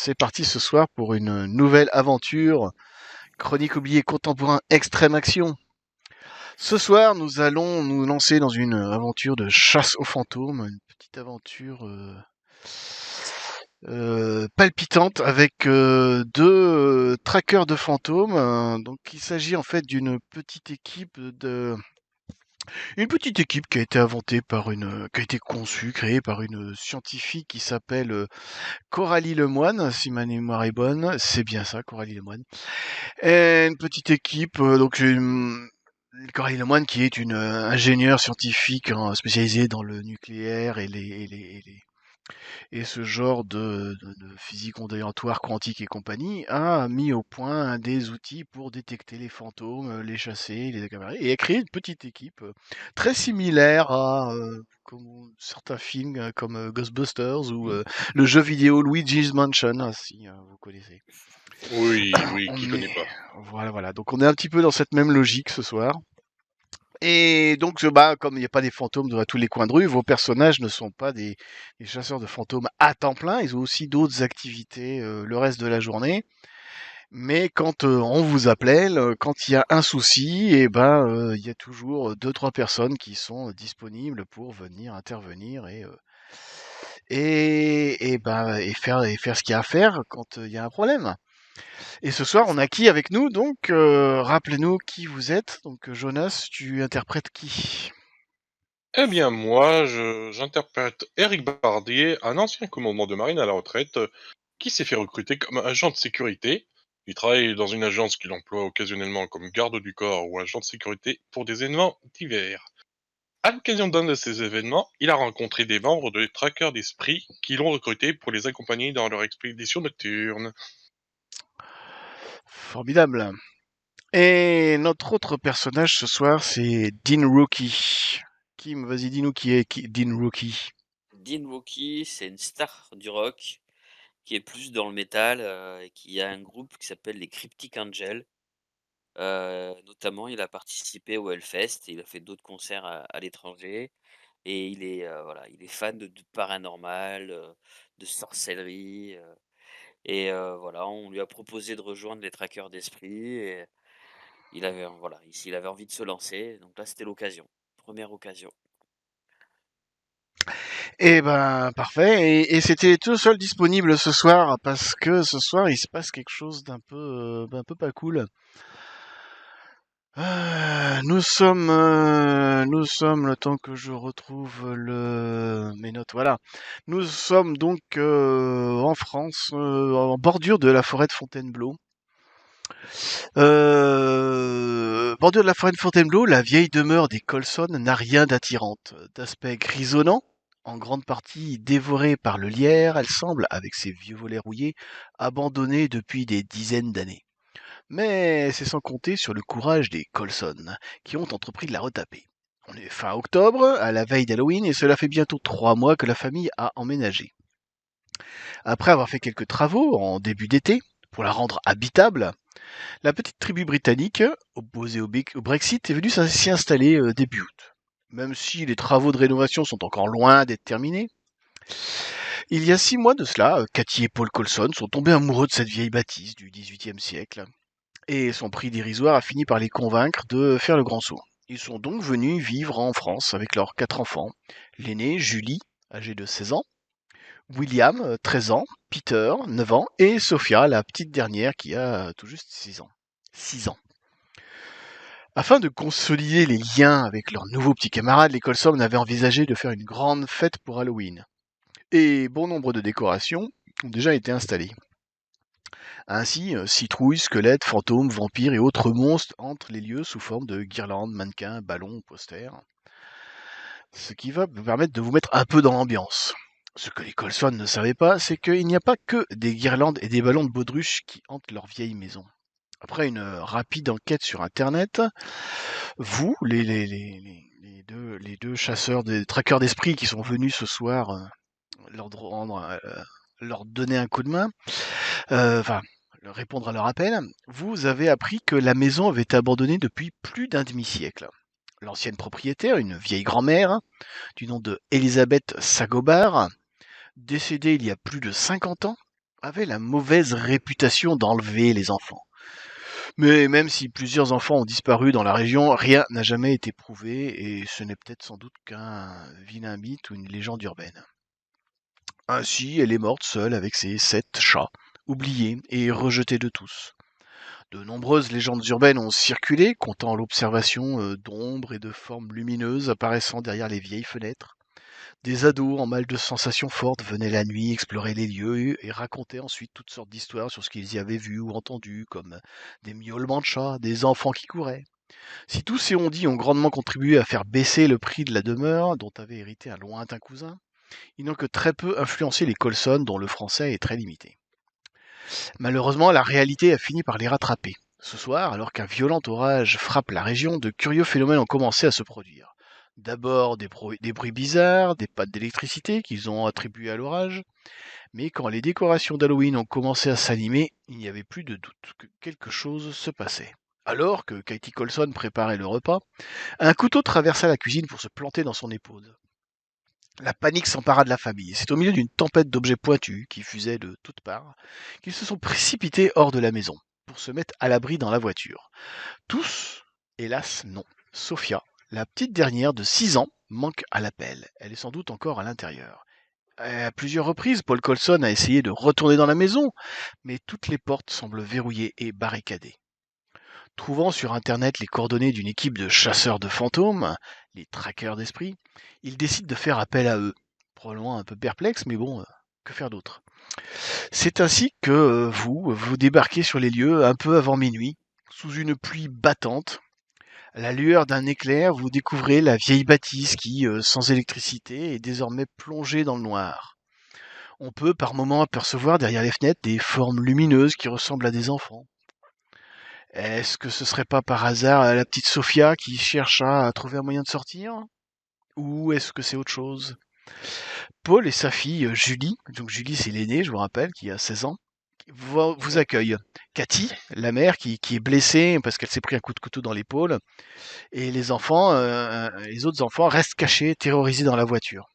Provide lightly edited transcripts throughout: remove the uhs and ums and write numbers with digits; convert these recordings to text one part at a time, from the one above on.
C'est parti ce soir pour une nouvelle aventure, chronique oubliée contemporain extrême action. Ce soir, nous allons nous lancer dans une aventure de chasse aux fantômes, une petite aventure palpitante avec deux trackers de fantômes. Donc, il s'agit en fait d'une petite équipe une petite équipe qui a été inventée qui a été conçue, créée par une scientifique qui s'appelle Coralie Lemoine, si ma mémoire est bonne. C'est bien ça, Coralie Lemoine. Et une petite équipe, Coralie Lemoine qui est une ingénieure scientifique hein, spécialisée dans le nucléaire et ce genre de physique ondulatoire quantique et compagnie, a mis au point des outils pour détecter les fantômes, les chasser, les accabrer, et a créé une petite équipe très similaire à certains films comme Ghostbusters ou le jeu vidéo Luigi's Mansion, si vous connaissez. Oui, oui, qui On connaît est, pas. voilà. Donc on est un petit peu dans cette même logique ce soir. Et donc, bah, comme il n'y a pas des fantômes dans tous les coins de rue, vos personnages ne sont pas des chasseurs de fantômes à temps plein. Ils ont aussi d'autres activités le reste de la journée. Mais quand on vous appelle, quand il y a un souci, et ben, il y a toujours deux, trois personnes qui sont disponibles pour venir intervenir et faire ce qu'il y a à faire quand il y a un problème. Et ce soir, on a qui avec nous? Donc, rappelez-nous qui vous êtes. Donc, Jonas, tu interprètes qui? Eh bien, j'interprète Eric Bardier, un ancien commandant de marine à la retraite, qui s'est fait recruter comme agent de sécurité. Il travaille dans une agence qu'il emploie occasionnellement comme garde du corps ou agent de sécurité pour des événements divers. À l'occasion d'un de ces événements, il a rencontré des membres de Traqueurs d'Esprit qui l'ont recruté pour les accompagner dans leur expédition nocturne. Formidable. Et notre autre personnage ce soir, c'est Dean Rookie. Kim, vas-y, dis-nous Dean Rookie. Dean Wookie, c'est une star du rock qui est plus dans le métal et qui a un groupe qui s'appelle les Cryptic Angels. Notamment, il a participé au Hellfest, il a fait d'autres concerts à l'étranger et il est fan de paranormal, de sorcellerie. Voilà, on lui a proposé de rejoindre les Traqueurs d'Esprit et il avait envie de se lancer, donc là c'était l'occasion, première occasion. Eh ben, parfait. Et c'était tout seul disponible ce soir parce que ce soir, il se passe quelque chose d'un peu pas cool. Nous sommes le temps que je retrouve mes notes. Voilà. Nous sommes donc en France, en bordure de la forêt de Fontainebleau. Bordure de la forêt de Fontainebleau, la vieille demeure des Colson n'a rien d'attirante. D'aspect grisonnant, en grande partie dévorée par le lierre, elle semble, avec ses vieux volets rouillés, abandonnée depuis des dizaines d'années. Mais c'est sans compter sur le courage des Colson, qui ont entrepris de la retaper. On est fin octobre, à la veille d'Halloween, et cela fait bientôt 3 mois que la famille a emménagé. Après avoir fait quelques travaux en début d'été, pour la rendre habitable, la petite tribu britannique, opposée au Brexit, est venue s'y installer début août. Même si les travaux de rénovation sont encore loin d'être terminés. Il y a 6 mois de cela, Cathy et Paul Colson sont tombés amoureux de cette vieille bâtisse du XVIIIe siècle. Et son prix dérisoire a fini par les convaincre de faire le grand saut. Ils sont donc venus vivre en France avec leurs 4 enfants. L'aîné, Julie, âgée de 16 ans, William, 13 ans, Peter, 9 ans, et Sophia, la petite dernière, qui a tout juste 6 ans. 6 ans. Afin de consolider les liens avec leurs nouveaux petits camarades, les Colson avaient envisagé de faire une grande fête pour Halloween. Et bon nombre de décorations ont déjà été installées. Ainsi, citrouilles, squelettes, fantômes, vampires et autres monstres entrent les lieux sous forme de guirlandes, mannequins, ballons, posters. Ce qui va vous permettre de vous mettre un peu dans l'ambiance. Ce que les Colson ne savaient pas, c'est qu'il n'y a pas que des guirlandes et des ballons de baudruche qui hantent leur vieille maison. Après une rapide enquête sur Internet, vous, les deux chasseurs, des traqueurs d'esprit qui sont venus ce soir leur donner un coup de main, enfin, répondre à leur appel, vous avez appris que la maison avait été abandonnée depuis plus d'un demi-siècle. L'ancienne propriétaire, une vieille grand-mère, du nom de Elisabeth Sagobar, décédée il y a plus de 50 ans, avait la mauvaise réputation d'enlever les enfants. Mais même si plusieurs enfants ont disparu dans la région, rien n'a jamais été prouvé et ce n'est peut-être sans doute qu'un vilain mythe ou une légende urbaine. Ainsi, elle est morte seule avec ses 7 chats, oubliés et rejetés de tous. De nombreuses légendes urbaines ont circulé, comptant l'observation d'ombres et de formes lumineuses apparaissant derrière les vieilles fenêtres. Des ados en mal de sensations fortes venaient la nuit explorer les lieux et racontaient ensuite toutes sortes d'histoires sur ce qu'ils y avaient vu ou entendu, comme des miaulements de chats, des enfants qui couraient. Si tous ces on-dit ont grandement contribué à faire baisser le prix de la demeure, dont avait hérité un lointain cousin, ils n'ont que très peu influencé les Colson, dont le français est très limité. Malheureusement, la réalité a fini par les rattraper. Ce soir, alors qu'un violent orage frappe la région, de curieux phénomènes ont commencé à se produire. D'abord des bruits bizarres, des pannes d'électricité qu'ils ont attribuées à l'orage, mais quand les décorations d'Halloween ont commencé à s'animer, il n'y avait plus de doute que quelque chose se passait. Alors que Katie Colson préparait le repas, un couteau traversa la cuisine pour se planter dans son épaule. La panique s'empara de la famille. C'est au milieu d'une tempête d'objets pointus qui fusaient de toutes parts qu'ils se sont précipités hors de la maison pour se mettre à l'abri dans la voiture. Tous, hélas, non. Sophia, la petite dernière de 6 ans, manque à l'appel. Elle est sans doute encore à l'intérieur. À plusieurs reprises, Paul Colson a essayé de retourner dans la maison, mais toutes les portes semblent verrouillées et barricadées. Trouvant sur Internet les coordonnées d'une équipe de chasseurs de fantômes, les traqueurs d'esprit, il décide de faire appel à eux. Probablement un peu perplexe, mais bon, que faire d'autre? C'est ainsi que vous débarquez sur les lieux un peu avant minuit, sous une pluie battante. À la lueur d'un éclair, vous découvrez la vieille bâtisse qui, sans électricité, est désormais plongée dans le noir. On peut par moments apercevoir derrière les fenêtres des formes lumineuses qui ressemblent à des enfants. Est-ce que ce serait pas par hasard la petite Sophia qui cherche à trouver un moyen de sortir? Ou est-ce que c'est autre chose? Paul et sa fille Julie, donc Julie c'est l'aînée, je vous rappelle, qui a 16 ans, vous accueillent. Cathy, la mère, qui est blessée parce qu'elle s'est pris un coup de couteau dans l'épaule, et les autres enfants restent cachés, terrorisés dans la voiture.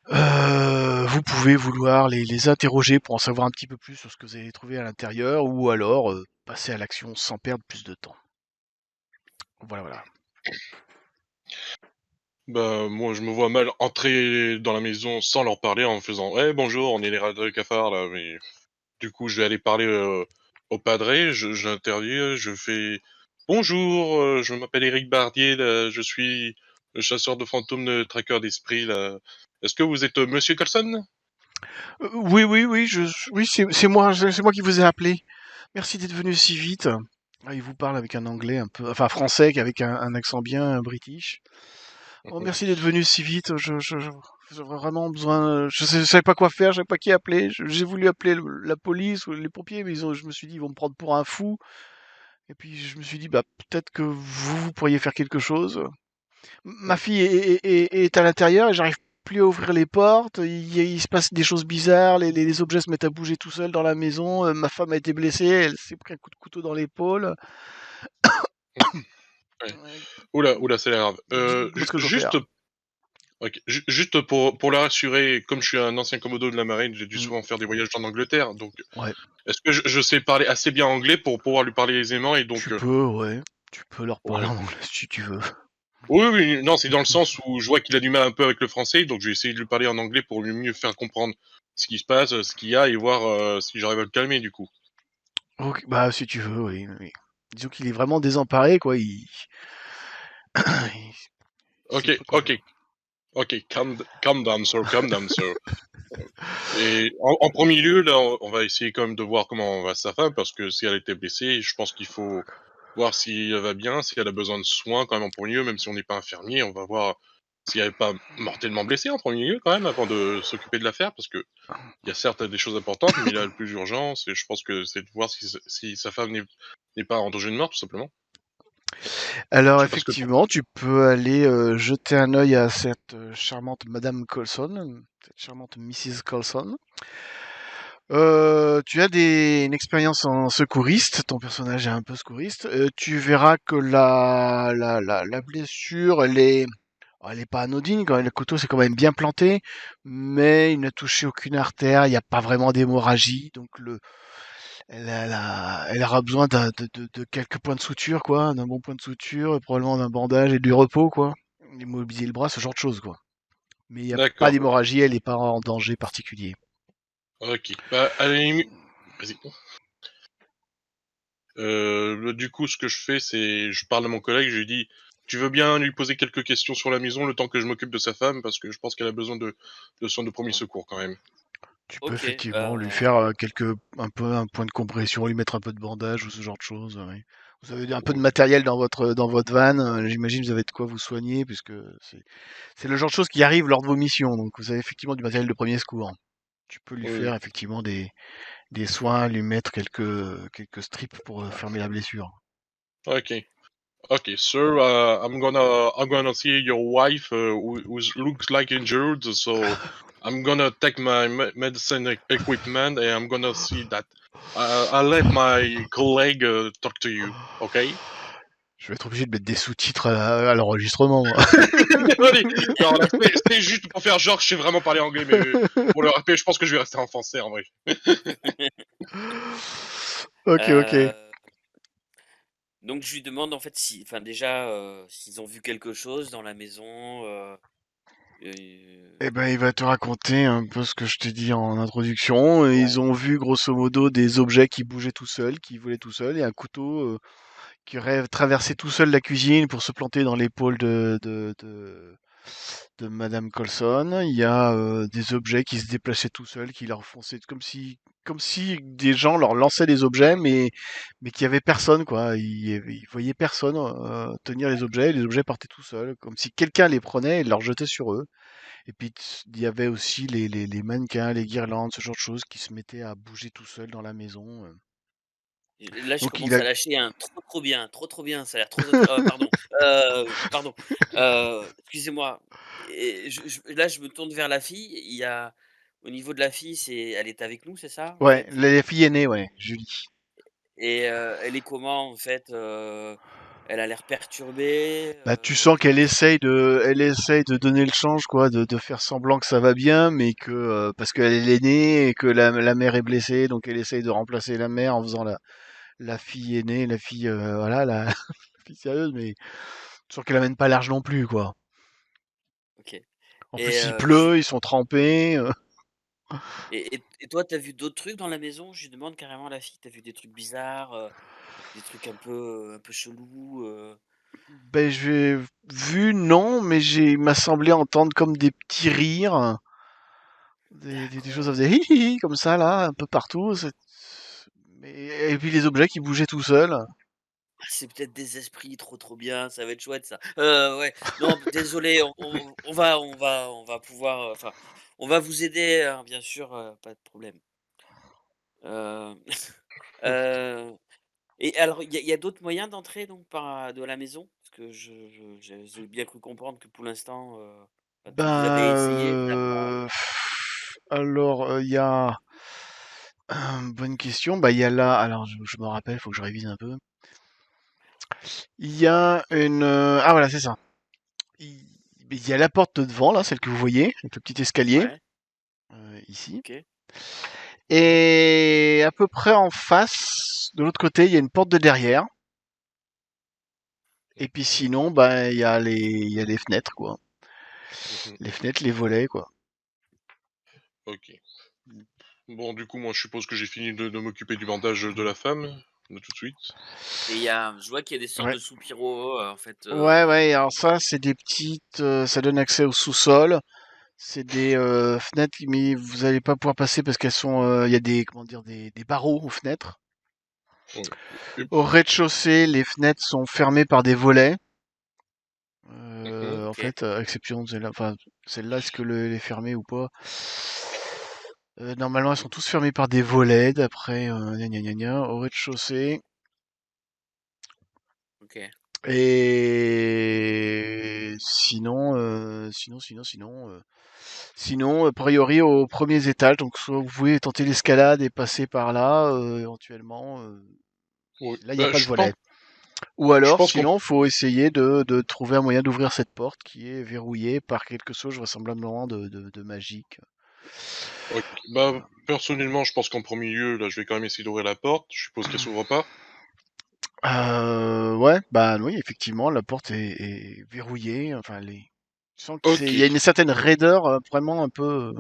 Vous pouvez vouloir les interroger pour en savoir un petit peu plus sur ce que vous avez trouvé à l'intérieur, ou alors passer à l'action sans perdre plus de temps. Voilà, voilà. Bah, moi, je me vois mal entrer dans la maison sans leur parler en faisant «Eh, bonjour, on est les rats de cafard, là», mais du coup, je vais aller parler, au padré, j'interdis, je fais: «Bonjour, je m'appelle Éric Bardier, là, je suis le chasseur de fantômes, de traqueur d'esprit, là. Est-ce que vous êtes, monsieur Colson?» Oui, oui, oui, oui, c'est moi qui vous ai appelé. Merci d'être venu si vite. Ah, il vous parle avec un anglais un peu, enfin français, avec un accent bien british. Oh, Mmh. merci d'être venu si vite. J'aurais vraiment besoin. Je savais pas quoi faire, je savais pas qui appeler. J'ai voulu appeler la police ou les pompiers, mais je me suis dit ils vont me prendre pour un fou. Et puis je me suis dit bah peut-être que vous pourriez faire quelque chose. Ma fille est à l'intérieur et j'arrive plus à ouvrir les portes. Il se passe des choses bizarres. Les objets se mettent à bouger tout seuls dans la maison. Ma femme a été blessée. Elle s'est pris un coup de couteau dans l'épaule. Ouais. Ouais, Ouh là, ça a l'air grave. dites-moi ce que je dois faire. OK, juste pour la rassurer, comme je suis un ancien commodo de la marine, j'ai dû Mm, souvent faire des voyages en Angleterre, donc ouais, est-ce que je sais parler assez bien anglais pour pouvoir lui parler aisément et donc tu peux, ouais. Tu peux leur parler ouais. en anglais si tu veux. Oui, oui, non, c'est dans le sens où je vois qu'il a du mal un peu avec le français, donc je vais essayer de lui parler en anglais pour lui mieux faire comprendre ce qui se passe, ce qu'il y a et voir, si j'arrive à le calmer du coup. Ok, bah si tu veux, oui, oui. Disons qu'il est vraiment désemparé, quoi. Il sait Ok, pas quoi ok, faire. ok, calm down, sir, calm down, sir. Et en premier lieu, là, on va essayer quand même de voir comment va sa femme, parce que si elle était blessée, je pense qu'il faut voir si elle va bien, si elle a besoin de soins quand même en premier lieu, même si on n'est pas infirmier, on va voir si elle n'est pas mortellement blessée en premier lieu quand même, avant de s'occuper de l'affaire, parce que il y a certes des choses importantes, mais là, le plus urgent, c'est, je pense que c'est de voir si sa femme n'est pas en danger de mort, tout simplement. Alors Je sais pas ce que t'en- effectivement, tu peux aller jeter un œil à cette charmante Madame Colson, cette charmante Mrs. Colson. Tu as une expérience en secouriste, ton personnage est un peu secouriste. Tu verras que la blessure, elle est pas anodine, quand même. Le couteau c'est quand même bien planté, mais il n'a touché aucune artère, il n'y a pas vraiment d'hémorragie, donc elle aura besoin de quelques points de suture, quoi, d'un bon point de suture, et probablement d'un bandage et du repos, quoi. Immobiliser le bras, ce genre de choses, quoi. Mais il n'y a pas D'accord, d'hémorragie, elle n'est pas en danger particulier. ok. Bah, à la limite... Vas-y. Du coup, ce que je fais, c'est, je parle à mon collègue, je lui dis, tu veux bien lui poser quelques questions sur la maison le temps que je m'occupe de sa femme, parce que je pense qu'elle a besoin de soins de premier secours quand même. Tu peux Ok, effectivement lui faire un peu un point de compression, lui mettre un peu de bandage ou ce genre de choses. Oui. Vous avez un peu de Ok. matériel dans votre van. J'imagine que vous avez de quoi vous soigner puisque c'est le genre de choses qui arrivent lors de vos missions. Donc vous avez effectivement du matériel de premier secours. Tu peux lui Oui. faire effectivement des soins, lui mettre quelques strips pour fermer la blessure. Ok. Okay, sir. I'm gonna see your wife, who looks like injured. So I'm gonna take my medicine equipment, and I'm gonna see that. I'll let my colleague talk to you. Okay? Je vais être obligé de mettre des sous-titres à l'enregistrement, moi. Désolé. Non, là, c'est juste pour faire genre, je sais vraiment parler anglais, mais pour le RP, je pense que je vais rester en français en vrai. Ok, ok. Euh, donc je lui demande en fait si, enfin déjà, s'ils ont vu quelque chose dans la maison. Eh ben, il va te raconter un peu ce que je t'ai dit en introduction. Et ils Ouais. ont vu grosso modo des objets qui bougeaient tout seuls, qui volaient tout seuls, et un couteau qui aurait traversé tout seul la cuisine pour se planter dans l'épaule de Madame Colson. Il y a des objets qui se déplaçaient tout seuls, qui leur fonçaient comme si des gens leur lançaient des objets, mais qu'il y avait personne, quoi. Ils voyaient personne tenir les objets partaient tout seuls, comme si quelqu'un les prenait et leur jetait sur eux. Et puis il y avait aussi les mannequins, les guirlandes, ce genre de choses qui se mettaient à bouger tout seuls dans la maison. Là, je Donc il commence a à lâcher un trop bien, ça a l'air pardon, pardon, excusez-moi et là, je me tourne vers la fille, il y a au niveau de la fille, elle est avec nous, c'est ça, en ouais, fait? la fille aînée, ouais, Julie. Et elle est comment, en fait? Elle a l'air perturbée, Bah, tu sens comment tu elle essaye de donner le change, quoi, de faire semblant que ça va bien, mais que parce qu'elle est l'aînée et que la mère est blessée, donc elle essaye de remplacer la mère en faisant la fille aînée, la fille, voilà, la fille sérieuse, mais tu sens qu'elle amène pas large non plus, quoi. OK En et plus, il pleut, ils sont trempés. et toi, t'as vu d'autres trucs dans la maison? Je lui demande carrément à la fille, t'as vu des trucs bizarres, des trucs un peu chelous, Ben, j'ai vu, non, mais il m'a semblé entendre comme des petits rires, des choses, ça D'accord. faisait hi hi hi, comme ça, là, un peu partout. Et puis les objets qui bougeaient tout seuls. Ah, c'est peut-être des esprits trop bien, ça va être chouette ça. Ouais, non, désolé, on va pouvoir, enfin, on va vous aider, hein, bien sûr, pas de problème. Heu, heu et alors il y a d'autres moyens d'entrer donc de la maison? Parce que j'ai bien cru comprendre que pour l'instant, enfin, vous avez Ben, essayé évidemment, alors, il y a bonne question. Bah, il y a là, alors je me rappelle, faut que je révise un peu. Il y a ah voilà, c'est ça. Il, il y a la porte de devant, là, celle que vous voyez, avec le petit escalier, ouais, ici. OK. Et à peu près en face, de l'autre côté, il y a une porte de derrière. Et puis Mhm, sinon, bah, il y a les fenêtres, quoi. mhm. Les fenêtres, les volets, quoi. Ok. Bon, du coup, moi, je suppose que j'ai fini de m'occuper du bandage de la femme. de tout de suite. Et je vois qu'il y a des sortes Ouais. de soupiraux, en fait. Ouais, alors ça, c'est des petites, ça donne accès au sous-sol. C'est des fenêtres, mais vous allez pas pouvoir passer parce qu'elles sont, il y a des, comment dire, des barreaux aux fenêtres. Ouais. Et- Au rez-de-chaussée, les fenêtres sont fermées par des volets. Mhm. En Ok, fait, à exception de celle-là, enfin, celle-là, est-ce que elle est fermée ou pas? Normalement, elles sont tous fermées par des volets, d'après gna gna gna gna, au rez-de-chaussée. ok. Et sinon, a priori, aux premiers étages, donc soit vous pouvez tenter l'escalade et passer par là, éventuellement. Ouais. Là, il n'y a pas de Je pense, volet. Ou je alors, pense qu'on sinon, faut essayer de trouver un moyen d'ouvrir cette porte qui est verrouillée par quelque chose vraisemblablement de magique. ok. Bah, personnellement, je pense qu'en premier lieu, là, je vais quand même essayer d'ouvrir la porte. Je suppose qu'elle s'ouvre pas. Ouais, bah oui, effectivement, la porte est verrouillée. Enfin, je sens Ok. il y a une certaine raideur, vraiment un peu,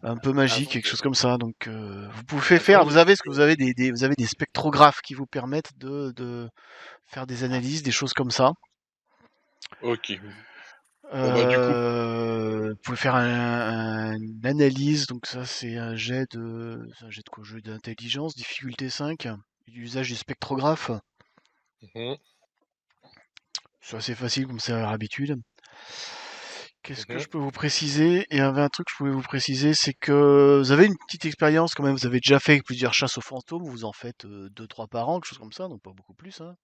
Et un peu Avant magique, quelque de, chose comme ça. Donc, vous pouvez avant faire. de Vous avez ce que passer, vous avez vous avez des spectrographes qui vous permettent de faire des ah, analyses, des choses comme ça. Ok. Bon, bah, du coup, Vous pouvez faire une analyse. Donc ça, c'est un jet de quoi? Jeu d'intelligence, difficulté 5. L'usage du spectrographe. mhm, C'est assez facile comme c'est à leur habitude. Qu'est-ce que mhm, je peux vous préciser? Il y avait un truc que je pouvais vous préciser, c'est que vous avez une petite expérience quand même, vous avez déjà fait plusieurs chasses aux fantômes, vous en faites 2-3 par an, quelque chose comme ça, donc pas beaucoup plus, hein.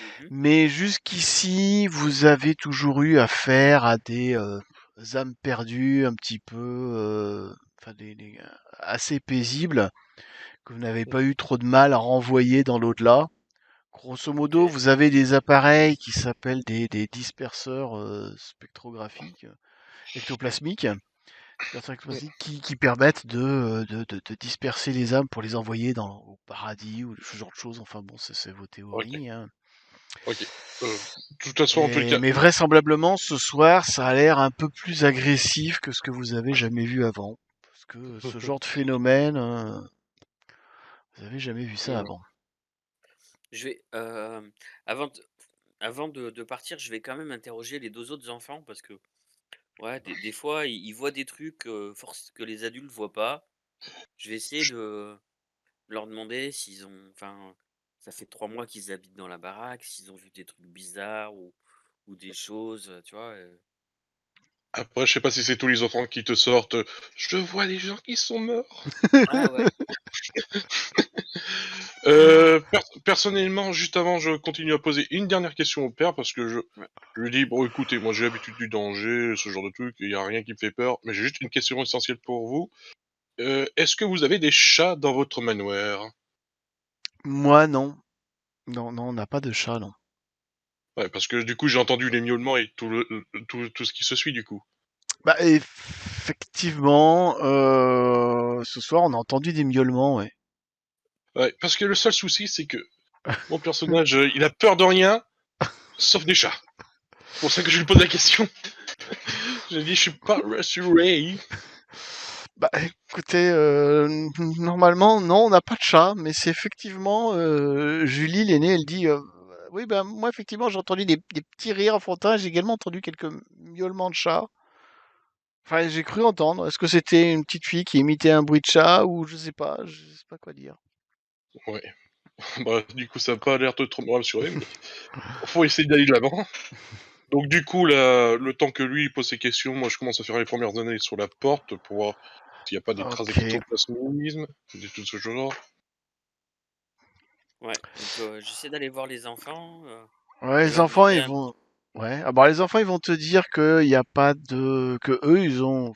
mhm, Mais jusqu'ici, vous avez toujours eu affaire à des âmes perdues un petit peu, enfin assez paisibles, que vous n'avez pas eu trop de mal à renvoyer dans l'au-delà. Grosso modo, ok, vous avez des appareils qui s'appellent des disperseurs spectrographiques, ectoplasmiques, qui permettent de disperser les âmes pour les envoyer au paradis ou ce genre de choses. Enfin bon, ça, c'est vos ok, théories, hein. ok. De toute façon, en tout cas, Mais vraisemblablement, ce soir, ça a l'air un peu plus agressif que ce que vous avez jamais vu avant. Parce que ce genre de phénomène, vous avez jamais vu ça et avant. je vais, avant de, avant de partir, je vais quand même interroger les deux autres enfants parce que, ouais, des fois, ils voient des trucs que les adultes voient pas. Je vais essayer de leur demander s'ils ont, enfin, ça fait 3 mois qu'ils habitent dans la baraque, s'ils ont vu des trucs bizarres ou des choses, tu vois. après, je sais pas si c'est tous les enfants qui te sortent. Je vois des gens qui sont morts. Ah ouais. Personnellement, juste avant, je continue à poser une dernière question au père parce que Ouais. je lui dis, bon, écoutez, moi j'ai l'habitude du danger, ce genre de truc, il y a rien qui me fait peur, mais j'ai juste une question essentielle pour vous. Est-ce que vous avez des chats dans votre manoir? Moi, non. Non, non, on n'a pas de chat, non. Ouais, parce que du coup, j'ai entendu les miaulements et tout ce qui se suit du coup. Bah, effectivement, ce soir, on a entendu des miaulements, ouais. Ouais, parce que le seul souci, c'est que mon personnage, il a peur de rien, sauf des chats. C'est pour ça que je lui pose la question. J'ai dit, je suis pas rassuré. Bah, écoutez, normalement, non, on n'a pas de chat, mais c'est effectivement, Julie, l'aînée, elle dit, oui, ben, moi, effectivement, j'ai entendu des petits rires enfantins, j'ai également entendu quelques miaulements de chat. Enfin, j'ai cru entendre. Est-ce que c'était une petite fille qui imitait un bruit de chat ou je sais pas quoi dire. Ouais. Bah, du coup, ça a pas l'air de trop me rassurer, mais faut essayer d'aller de l'avant. Donc du coup, là, le temps que lui il pose ses questions, moi je commence à faire les premières analyses sur la porte pour voir s'il n'y a pas des traces Ok. d'ectoplasmisme, des tout ce genre. Ouais. Donc j'essaie d'aller voir les enfants Ouais, et les leur enfants, demander ils un vont. petit. Ouais. Ah bah, les enfants, ils vont te dire qu'il n'y a pas de. Que eux, ils ont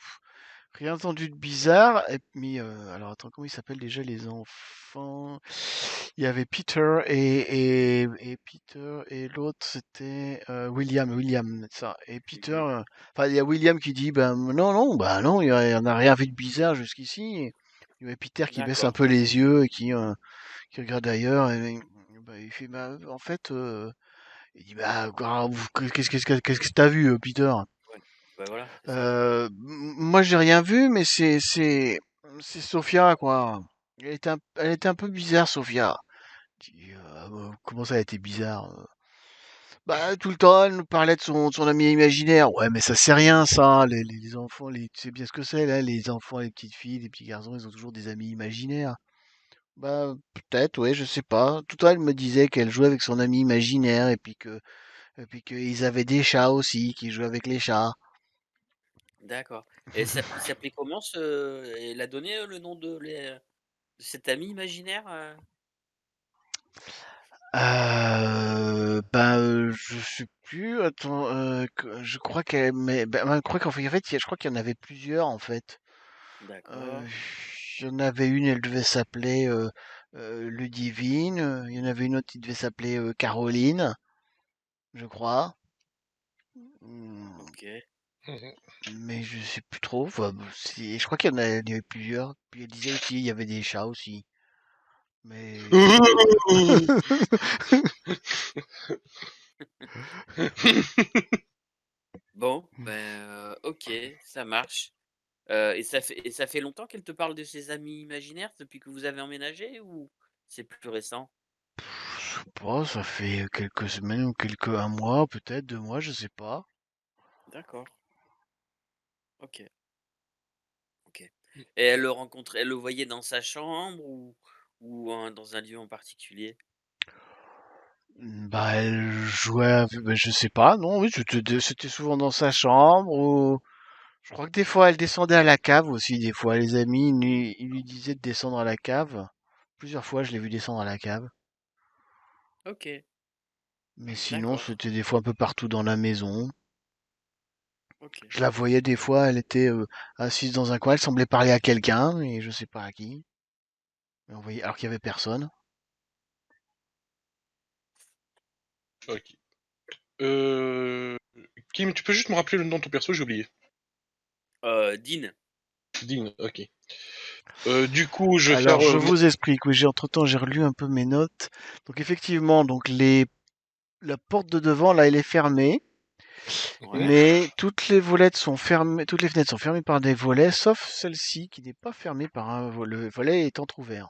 rien entendu de bizarre. Et puis, alors attends, comment ils s'appellent déjà les enfants? Il y avait Peter et Peter et l'autre c'était William, ça. Et Peter, Mhm. enfin il y a William qui dit ben non, bah non, il y en a rien vu de bizarre jusqu'ici. Il y avait Peter qui baisse un D'accord. peu les yeux et qui regarde ailleurs. Et, bah, il fait bah en fait, il dit bah qu'est-ce que t'as vu, Peter? Ouais. Bah voilà, c'est ça. Moi j'ai rien vu, mais c'est Sophia quoi. Elle était un peu bizarre, Sophia. Comment ça, elle était bizarre? Bah, tout le temps, elle nous parlait de son ami imaginaire. Ouais, mais ça c'est rien, ça. Les enfants, tu sais bien ce que c'est, là. Les enfants, les petites filles, les petits garçons, ils ont toujours des amis imaginaires. Bah, peut-être, ouais, je sais pas. Tout le temps, elle me disait qu'elle jouait avec son ami imaginaire et puis qu'ils avaient des chats aussi, qu'ils jouaient avec les chats. D'accord. Et il s'appelait comment ce elle a donné, le nom de cet ami imaginaire, Je sais plus. Attends, je crois qu'elle, mais, je crois qu'en fait, je crois qu'il y en avait plusieurs en fait. Euh, D'accord, il y en avait une, elle devait s'appeler Ludivine. Il y en avait une autre qui devait s'appeler Caroline, je crois. Hmm, OK. Mhm. mais je sais plus trop. Enfin, je crois il y avait plusieurs. Puis elle disait aussi, il y avait des chats aussi. Mais je sais pas. Bon, OK, ça marche. Et ça fait longtemps qu'elle te parle de ses amis imaginaires depuis que vous avez emménagé ou c'est plus récent? Je sais pas, ça fait quelques semaines ou un mois, peut-être 2 mois, je sais pas. D'accord, OK, OK. Et elle le voyait dans sa chambre ou dans un lieu en particulier? Bah, elle jouait, bah, je sais pas, non, oui, c'était souvent dans sa chambre ou je crois que des fois elle descendait à la cave aussi, des fois les amis ils lui disaient de descendre à la cave. Plusieurs fois je l'ai vu descendre à la cave. OK, Mais sinon d'accord, c'était des fois un peu partout dans la maison. OK. Je la voyais des fois, elle était assise dans un coin, elle semblait parler à quelqu'un, et je sais pas à qui. Mais on voyait, alors qu'il y avait personne. Ok. Euh... Kim, tu peux juste me rappeler le nom de ton perso, j'ai oublié. Dean. Dean, ok. Du coup, je vais Alors, faire je vous explique. Oui, entre-temps, j'ai relu un peu mes notes. Donc, effectivement, la porte de devant, là, elle est fermée. Ouais, Mais toutes les volettes sont fermées, toutes les fenêtres sont fermées par des volets, sauf celle-ci qui n'est pas fermée par le volet est entrouvert.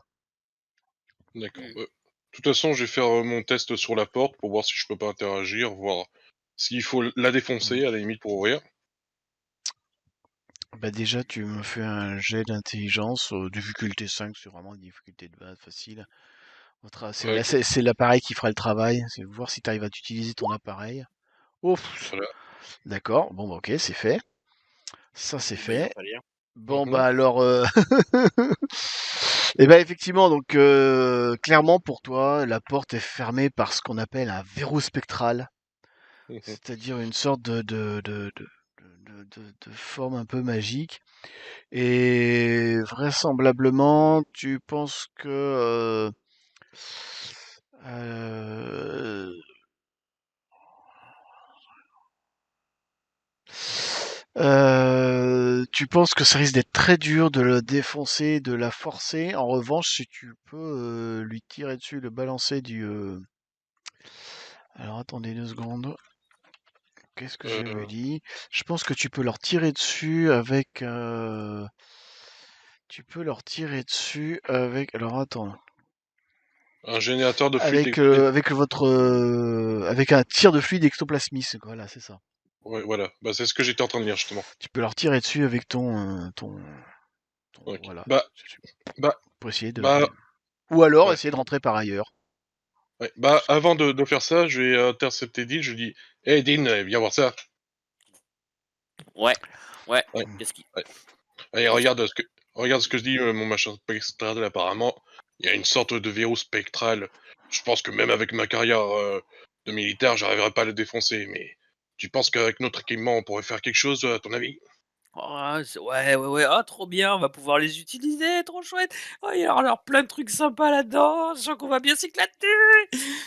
d'accord. mmh, De toute façon, je vais faire mon test sur la porte pour voir si je peux pas interagir, voir s'il faut la Mm. défoncer à la limite pour ouvrir. Bah déjà, tu me fais un jet d'intelligence, difficulté 5, c'est vraiment une difficulté de base facile. Ok, C'est l'appareil qui fera le travail, c'est voir si tu arrives à utiliser ton appareil. Ouf, voilà. d'accord, bon bah ok, c'est fait. Ça c'est bon, bah, il y a fait. pas lien. Bon Mhm. bah alors, eh ben effectivement, donc clairement pour toi, la porte est fermée par ce qu'on appelle un verrou spectral, Mhm. c'est-à-dire une sorte de forme un peu magique. Et vraisemblablement, tu penses que euh, tu penses que ça risque d'être très dur de le défoncer, de la forcer. En revanche, si tu peux lui tirer dessus, le balancer Alors attendez 2 secondes. Qu'est-ce que j'avais Euh, dit? Je pense que tu peux leur tirer dessus avec... Tu peux leur tirer dessus avec... Alors attends. un générateur de fluide. Et... Avec un tir de fluide ectoplasmique. Voilà, c'est ça. Ouais, voilà, bah, c'est ce que j'étais en train de lire justement. Tu peux leur tirer dessus avec Ok. voilà. Bah, Pour essayer bah, ou alors ouais. essayer de rentrer par ailleurs. Ouais. Bah, avant de faire ça, je vais intercepter Dean. Je dis, hey Dean, viens voir ça. Ouais, ouais, Ouais. qu'est-ce qui Ouais. Allez, qu'est-ce regarde ce que je dis, mon machin spectral. Apparemment, il y a une sorte de verrou spectral. Je pense que même avec ma carrière de militaire, j'arriverai pas à le défoncer. Mais tu penses qu'avec notre équipement, on pourrait faire quelque chose, à ton avis? Oh, c'est ouais, ouais, ouais, ah trop bien, on va pouvoir les utiliser, trop chouette. Oh, il y aura alors plein de trucs sympas là-dedans, je sens qu'on va bien s'éclater.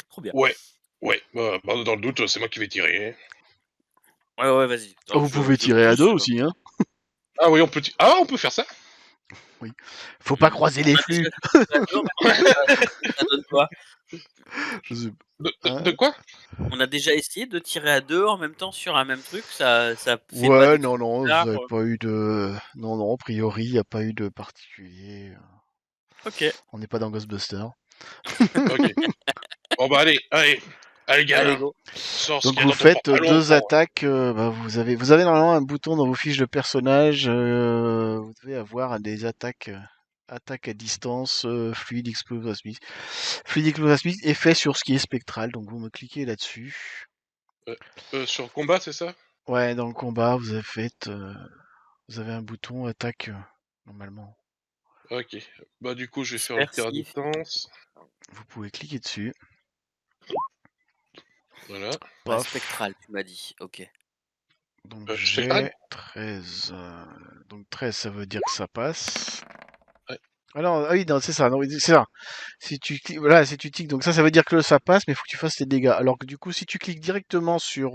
Trop bien. Ouais. Ouais. Bah, dans le doute, c'est moi qui vais tirer, hein. Ouais, ouais, vas-y. Oh, Attends, vous pouvez je tirer à deux pousse. aussi, hein. Ah oui, on peut faire ça? Oui. Faut pas croiser On les a déjà flux. fait ça à 2 en même temps, ça donne quoi? Je sais De hein. quoi? On a déjà essayé de tirer à 2 en même temps sur un même truc, ça fait pas Ouais, des non, trucs non, vous bizarres, avez pas eu de... Non, non, a priori, il n'y a pas eu de particulier. Ok. On n'est pas dans Ghostbusters. Ok. Bon bah allez, gamin. Allez, go. Sors ce Donc qu'il y a vous dans ton faites pantalon. 2 attaques. Vous avez normalement un bouton dans vos fiches de personnage. Vous devez avoir des attaques. Attaque à distance, fluide explosive. Fluide explosive, effet sur ce qui est spectral. Donc vous me cliquez là-dessus. Sur combat, c'est ça? Ouais, dans le combat, vous avez un bouton attaque normalement. Ok. Bah du coup, je vais faire le tir à Dispersif. distance. Vous pouvez cliquer dessus. Voilà. Ouais, Paf. spectral, tu m'as dit. Ok. Donc Spectral? j'ai 13. Donc 13, ça veut dire que ça passe. Ouais. Ah non, ah oui, non, c'est ça, non, oui, c'est ça. Si tu cliques, voilà, si tu cliques, donc ça veut dire que ça passe, mais il faut que tu fasses tes dégâts. Alors que du coup, si tu cliques directement sur,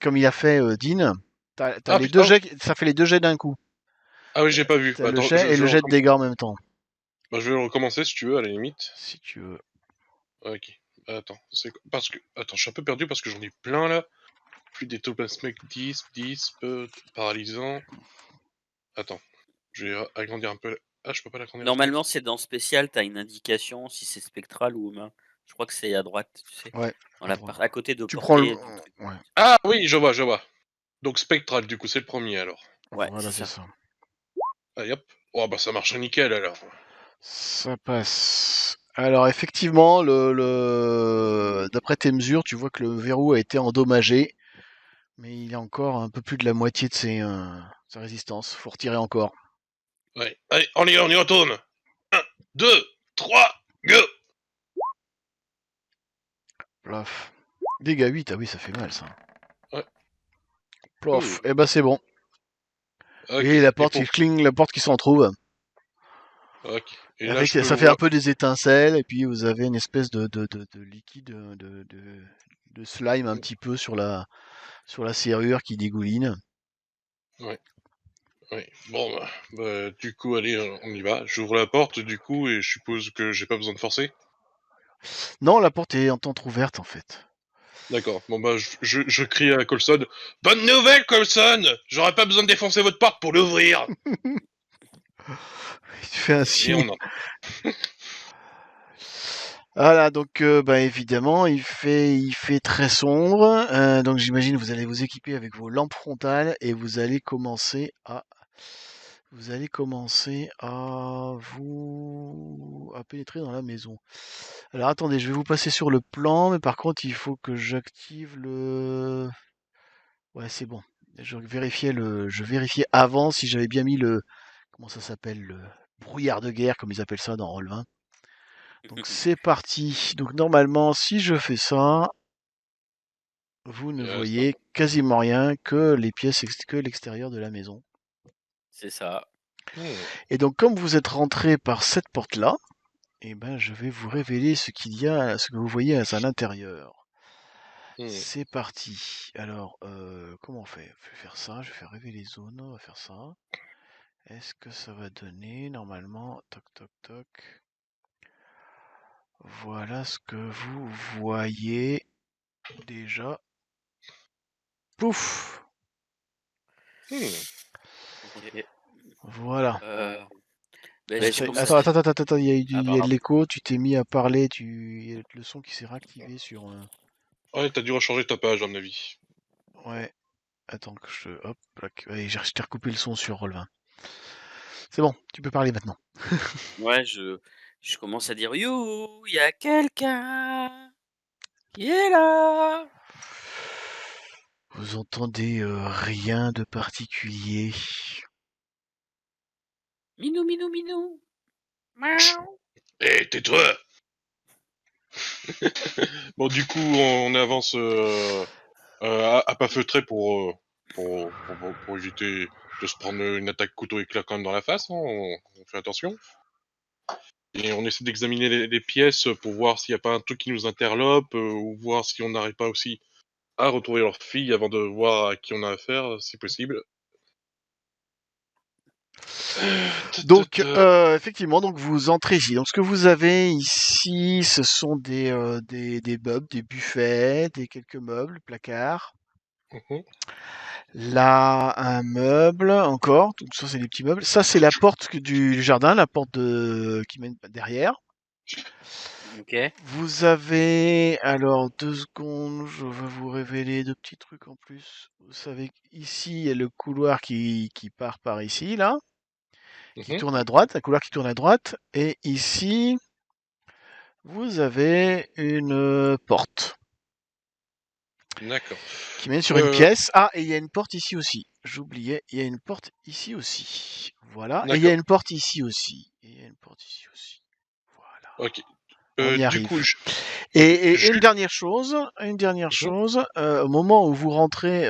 comme il a fait Dean, t'as Ah les deux putain. jets, ça fait les deux jets d'un coup. Ah oui, j'ai pas vu. T'as Bah, le attends, jet et le jet de dégâts en même temps, bah, je vais le recommencer si tu veux, à la limite. si tu veux. Ok. Attends, parce que... Attends, je suis un peu perdu parce que j'en ai plein là. Plus d'étoplasmique 10, paralysant. Attends, je vais agrandir un peu. Ah, je peux pas l'agrandir le Normalement, truc. c'est dans spécial, t'as une indication si c'est spectral ou humain. Je crois que c'est à droite, tu sais. Ouais, Dans à droite. à côté de Tu prends le, portée du truc. ouais, Ah oui, je vois. Donc spectral, du coup, c'est le premier alors. Ouais, voilà, c'est c'est ça. ça. Allez hop. Oh bah ça marche nickel alors. Ça passe. Alors effectivement, d'après tes mesures, tu vois que le verrou a été endommagé, mais il a encore un peu plus de la moitié de sa résistance. Faut retirer encore. Ouais. Allez, on y retourne. 1, 2, 3, go. Plof. Dégâts 8, ah oui, ça fait mal ça. Ouais. Plof. Ouh. Eh ben c'est bon. Ok. Et la Et porte qui pour... cling, la porte qui s'en trouve. Ok. Et là, Avec, je peux ça fait un voir... peu des étincelles, et puis vous avez une espèce de liquide, de slime un petit peu sur la serrure qui dégouline. Ouais. Ouais. Bon, du coup, allez, on y va. J'ouvre la porte, du coup, et je suppose que j'ai pas besoin de forcer. Non, la porte est entrouverte en fait. D'accord. Bon, bah, je crie à Colson. Bonne nouvelle, Colson! J'aurais pas besoin de défoncer votre porte pour l'ouvrir! Tu fais un Et signe. on entre. Voilà, donc bah, évidemment, il fait très sombre. Donc j'imagine vous allez vous équiper avec vos lampes frontales et vous allez commencer à pénétrer dans la maison. Alors attendez, je vais vous passer sur le plan, mais par contre il faut que j'active le. Ouais, c'est bon. Je vérifiais avant si j'avais bien mis comment ça s'appelle, le brouillard de guerre, comme ils appellent ça dans Roll20. Donc c'est parti. Donc normalement, si je fais ça, vous ne Il reste un voyez peu. quasiment rien que que l'extérieur de la maison. C'est ça. Hmm. Et donc comme vous êtes rentré par cette porte-là, eh ben je vais vous révéler ce que vous voyez à l'intérieur. Hmm. C'est parti. Alors, comment on fait? Je vais faire ça, je vais faire révéler zone, on va faire ça. Est-ce que ça va donner normalement? Toc toc toc. Voilà ce que vous voyez déjà. Pouf! Hmm. Ok. Voilà. Ben, je commence Attends, à... attends, Ah, il y a de pardon. l'écho, tu t'es mis à parler, il y a le son qui s'est réactivé sur un. Ouais, t'as dû rechanger ta page, à mon avis. Ouais, attends que hop, ouais, je t'ai recoupé le son sur Roll20. C'est bon, tu peux parler maintenant. Ouais, je commence à dire You, il y a quelqu'un qui est là. Vous entendez rien de particulier. Minou, minou, minou. Miaou. Hé, tais-toi! Bon, du coup, on avance à pas feutrer pour éviter de se prendre une attaque couteau éclair quand même dans la face. Hein, on fait attention. Et on essaie d'examiner les pièces pour voir s'il n'y a pas un truc qui nous interlope, ou voir si on n'arrive pas aussi à retrouver leur fille avant de voir à qui on a affaire, si possible. Donc, effectivement, donc vous entrez ici. Donc, ce que vous avez ici, ce sont des meubles, des buffets, quelques meubles, placards. Mhm. Là, un meuble encore. Donc ça, c'est des petits meubles. Ça, c'est la porte du jardin, la porte qui mène derrière. Ok. Vous avez, alors 2 secondes, je vais vous révéler 2 petits trucs en plus. Vous savez qu'ici, il y a le couloir qui part par ici, là, qui Mhm. tourne à droite, un couloir qui tourne à droite. Et ici, vous avez une porte D'accord. qui mène sur une Euh, pièce. Ah, et il y a une porte ici aussi. J'oubliais, il y a une porte ici aussi. Voilà. Et il y a d'accord. une porte ici aussi. Et il y a une porte ici aussi. Voilà. Ok. On y Du arrive. coup, Et, ok. et une dernière Mhm. chose, au moment où vous rentrez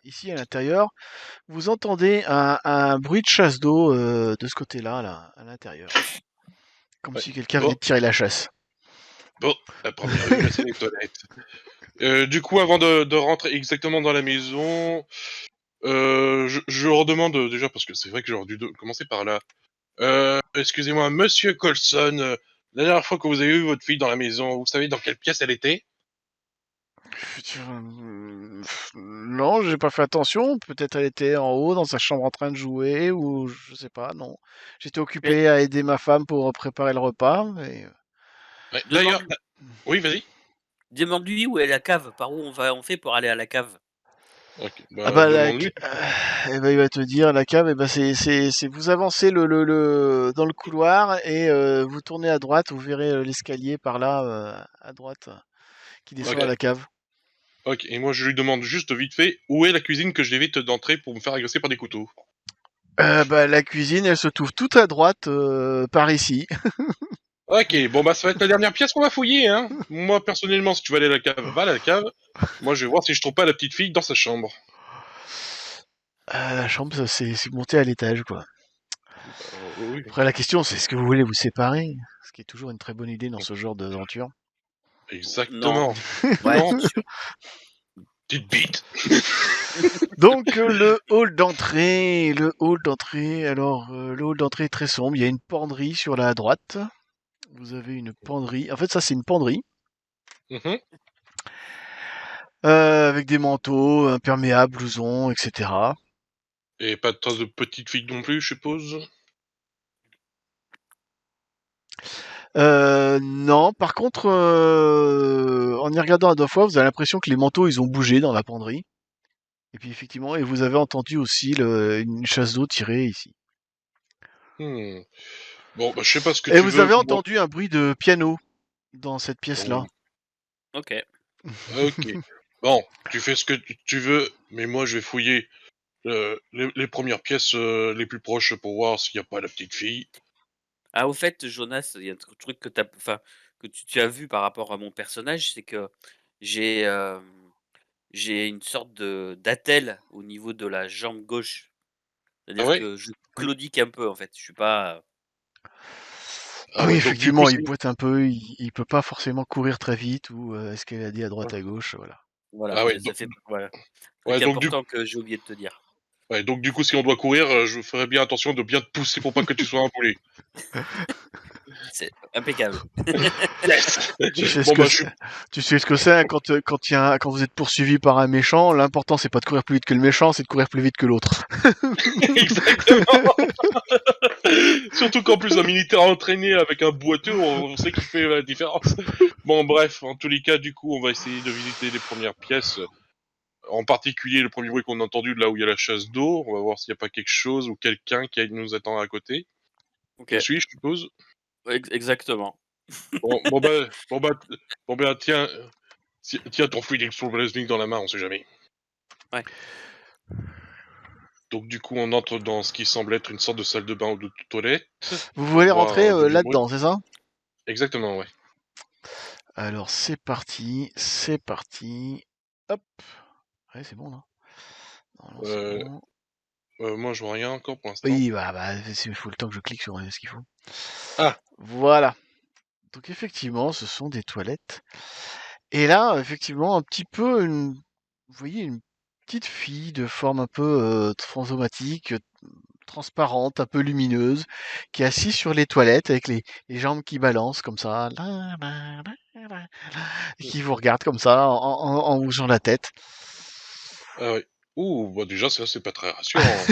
ici à l'intérieur, vous entendez un bruit de chasse d'eau de ce côté-là, là, à l'intérieur. Comme Ouais. si quelqu'un venait Bon, de tirer la chasse. bon. La première vue, là, c'est les toilettes. Du coup, avant de rentrer exactement dans la maison, je redemande déjà, parce que c'est vrai que j'aurais dû commencer par là. Excusez-moi, Monsieur Colson, la dernière fois que vous avez eu votre fille dans la maison, vous savez dans quelle pièce elle était? Non, j'ai pas fait attention. Peut-être elle était en haut dans sa chambre en train de jouer ou je sais pas. Non, j'étais Mais occupé à aider ma femme pour préparer le repas. Mais Ouais, d'ailleurs, demande, oui, vas-y. demande-lui où est la cave, par où on fait pour aller à la cave. Ok, ah bah bah demande-lui. eh ben, il va te dire la cave. Eh ben c'est vous avancez dans le couloir et vous tournez à droite. Vous verrez l'escalier par là à droite qui descend Ok, à la cave. ok. Et moi, je lui demande juste vite fait où est la cuisine que je l'évite d'entrer pour me faire agresser par des couteaux. Bah, la cuisine, elle se trouve tout à droite par ici. Ok, bon bah ça va être la dernière pièce qu'on va fouiller, hein. Moi personnellement, si tu veux aller à la cave, va à la cave. Moi, je vais voir si je trouve pas la petite fille dans sa chambre. La chambre, ça, c'est monter à l'étage, quoi. Oui. Après, la question, c'est est-ce que vous voulez vous séparer? Ce qui est toujours une très bonne idée dans ce genre d'aventure. Non. Exactement. Ouais, Non, c'est sûr. petite bite. Donc, le hall d'entrée, alors, le hall d'entrée est très sombre. Il y a une penderie sur la droite. Vous avez une penderie. En fait, ça, c'est une penderie. Mhm. Avec des manteaux, imperméables, blousons, etc. Et pas de trace de petite fille non plus, je suppose. Non, par contre, en y regardant à 2 fois, vous avez l'impression que les manteaux, ils ont bougé dans la penderie. Et puis effectivement, et vous avez entendu aussi une chasse d'eau tirer ici. Hmm. Bon, bah, je sais pas ce que Et tu vous veux. avez Bon, entendu un bruit de piano dans cette pièce-là. oh, Ok. ok. Bon, tu fais ce que tu veux, mais moi je vais fouiller les premières pièces les plus proches pour voir s'il n'y a pas la petite fille. Ah, au fait, Jonas, il y a un truc que que tu as vu par rapport à mon personnage, c'est que j'ai, j'ai une sorte de d'attelle au niveau de la jambe gauche. Ah C'est-à-dire ouais? que je claudicque un peu, en fait. Je suis pas, Ah Oui, ouais, donc du coup effectivement, il c'est... boite un peu, il peut pas forcément courir très vite ou escalader à droite à gauche, voilà. voilà, Ah ouais, ça fait voilà, ouais, truc important que j'ai oublié de te dire. ouais, donc du coup si on doit courir, je ferai bien attention de bien te pousser pour pas que tu sois un boulet. C'est impeccable. Yes. Tu sais ce Bon que bah c'est, tu sais ce que c'est hein, quand vous êtes poursuivi par un méchant, l'important c'est pas de courir plus vite que le méchant, c'est de courir plus vite que l'autre. exactement. Surtout qu'en plus un militaire entraîné avec un boiteux, on sait qu'il fait la différence. Bon bref, en tous les cas, du coup, on va essayer de visiter les premières pièces, en particulier le premier bruit qu'on a entendu de là où il y a la chasse d'eau. On va voir s'il n'y a pas quelque chose ou quelqu'un qui nous attend à côté. Tu me OK, suis, je suppose. exactement. Bon, bon bah tiens, tiens ton fusil explosive dans la main, on sait jamais. Ouais. Donc du coup, on entre dans ce qui semble être une sorte de salle de bain ou de toilette Vous pour voulez voir rentrer d'où vient le bruit. là-dedans, c'est ça? Exactement, ouais. Alors c'est parti, c'est parti. Hop. Ouais, c'est bon là. Normalement c'est Euh, bon. moi, je vois rien encore pour l'instant. Oui, bah, il faut le temps que je clique sur ce qu'il faut. Ah, Voilà. Donc effectivement, ce sont des toilettes. Et là, effectivement, vous voyez une petite fille de forme un peu fantomatique, transparente, un peu lumineuse, qui est assise sur les toilettes avec les jambes qui balancent comme ça, et qui vous regarde comme ça en bougeant la tête. ah ouais. Ouh, bah déjà, ça, c'est pas très rassurant.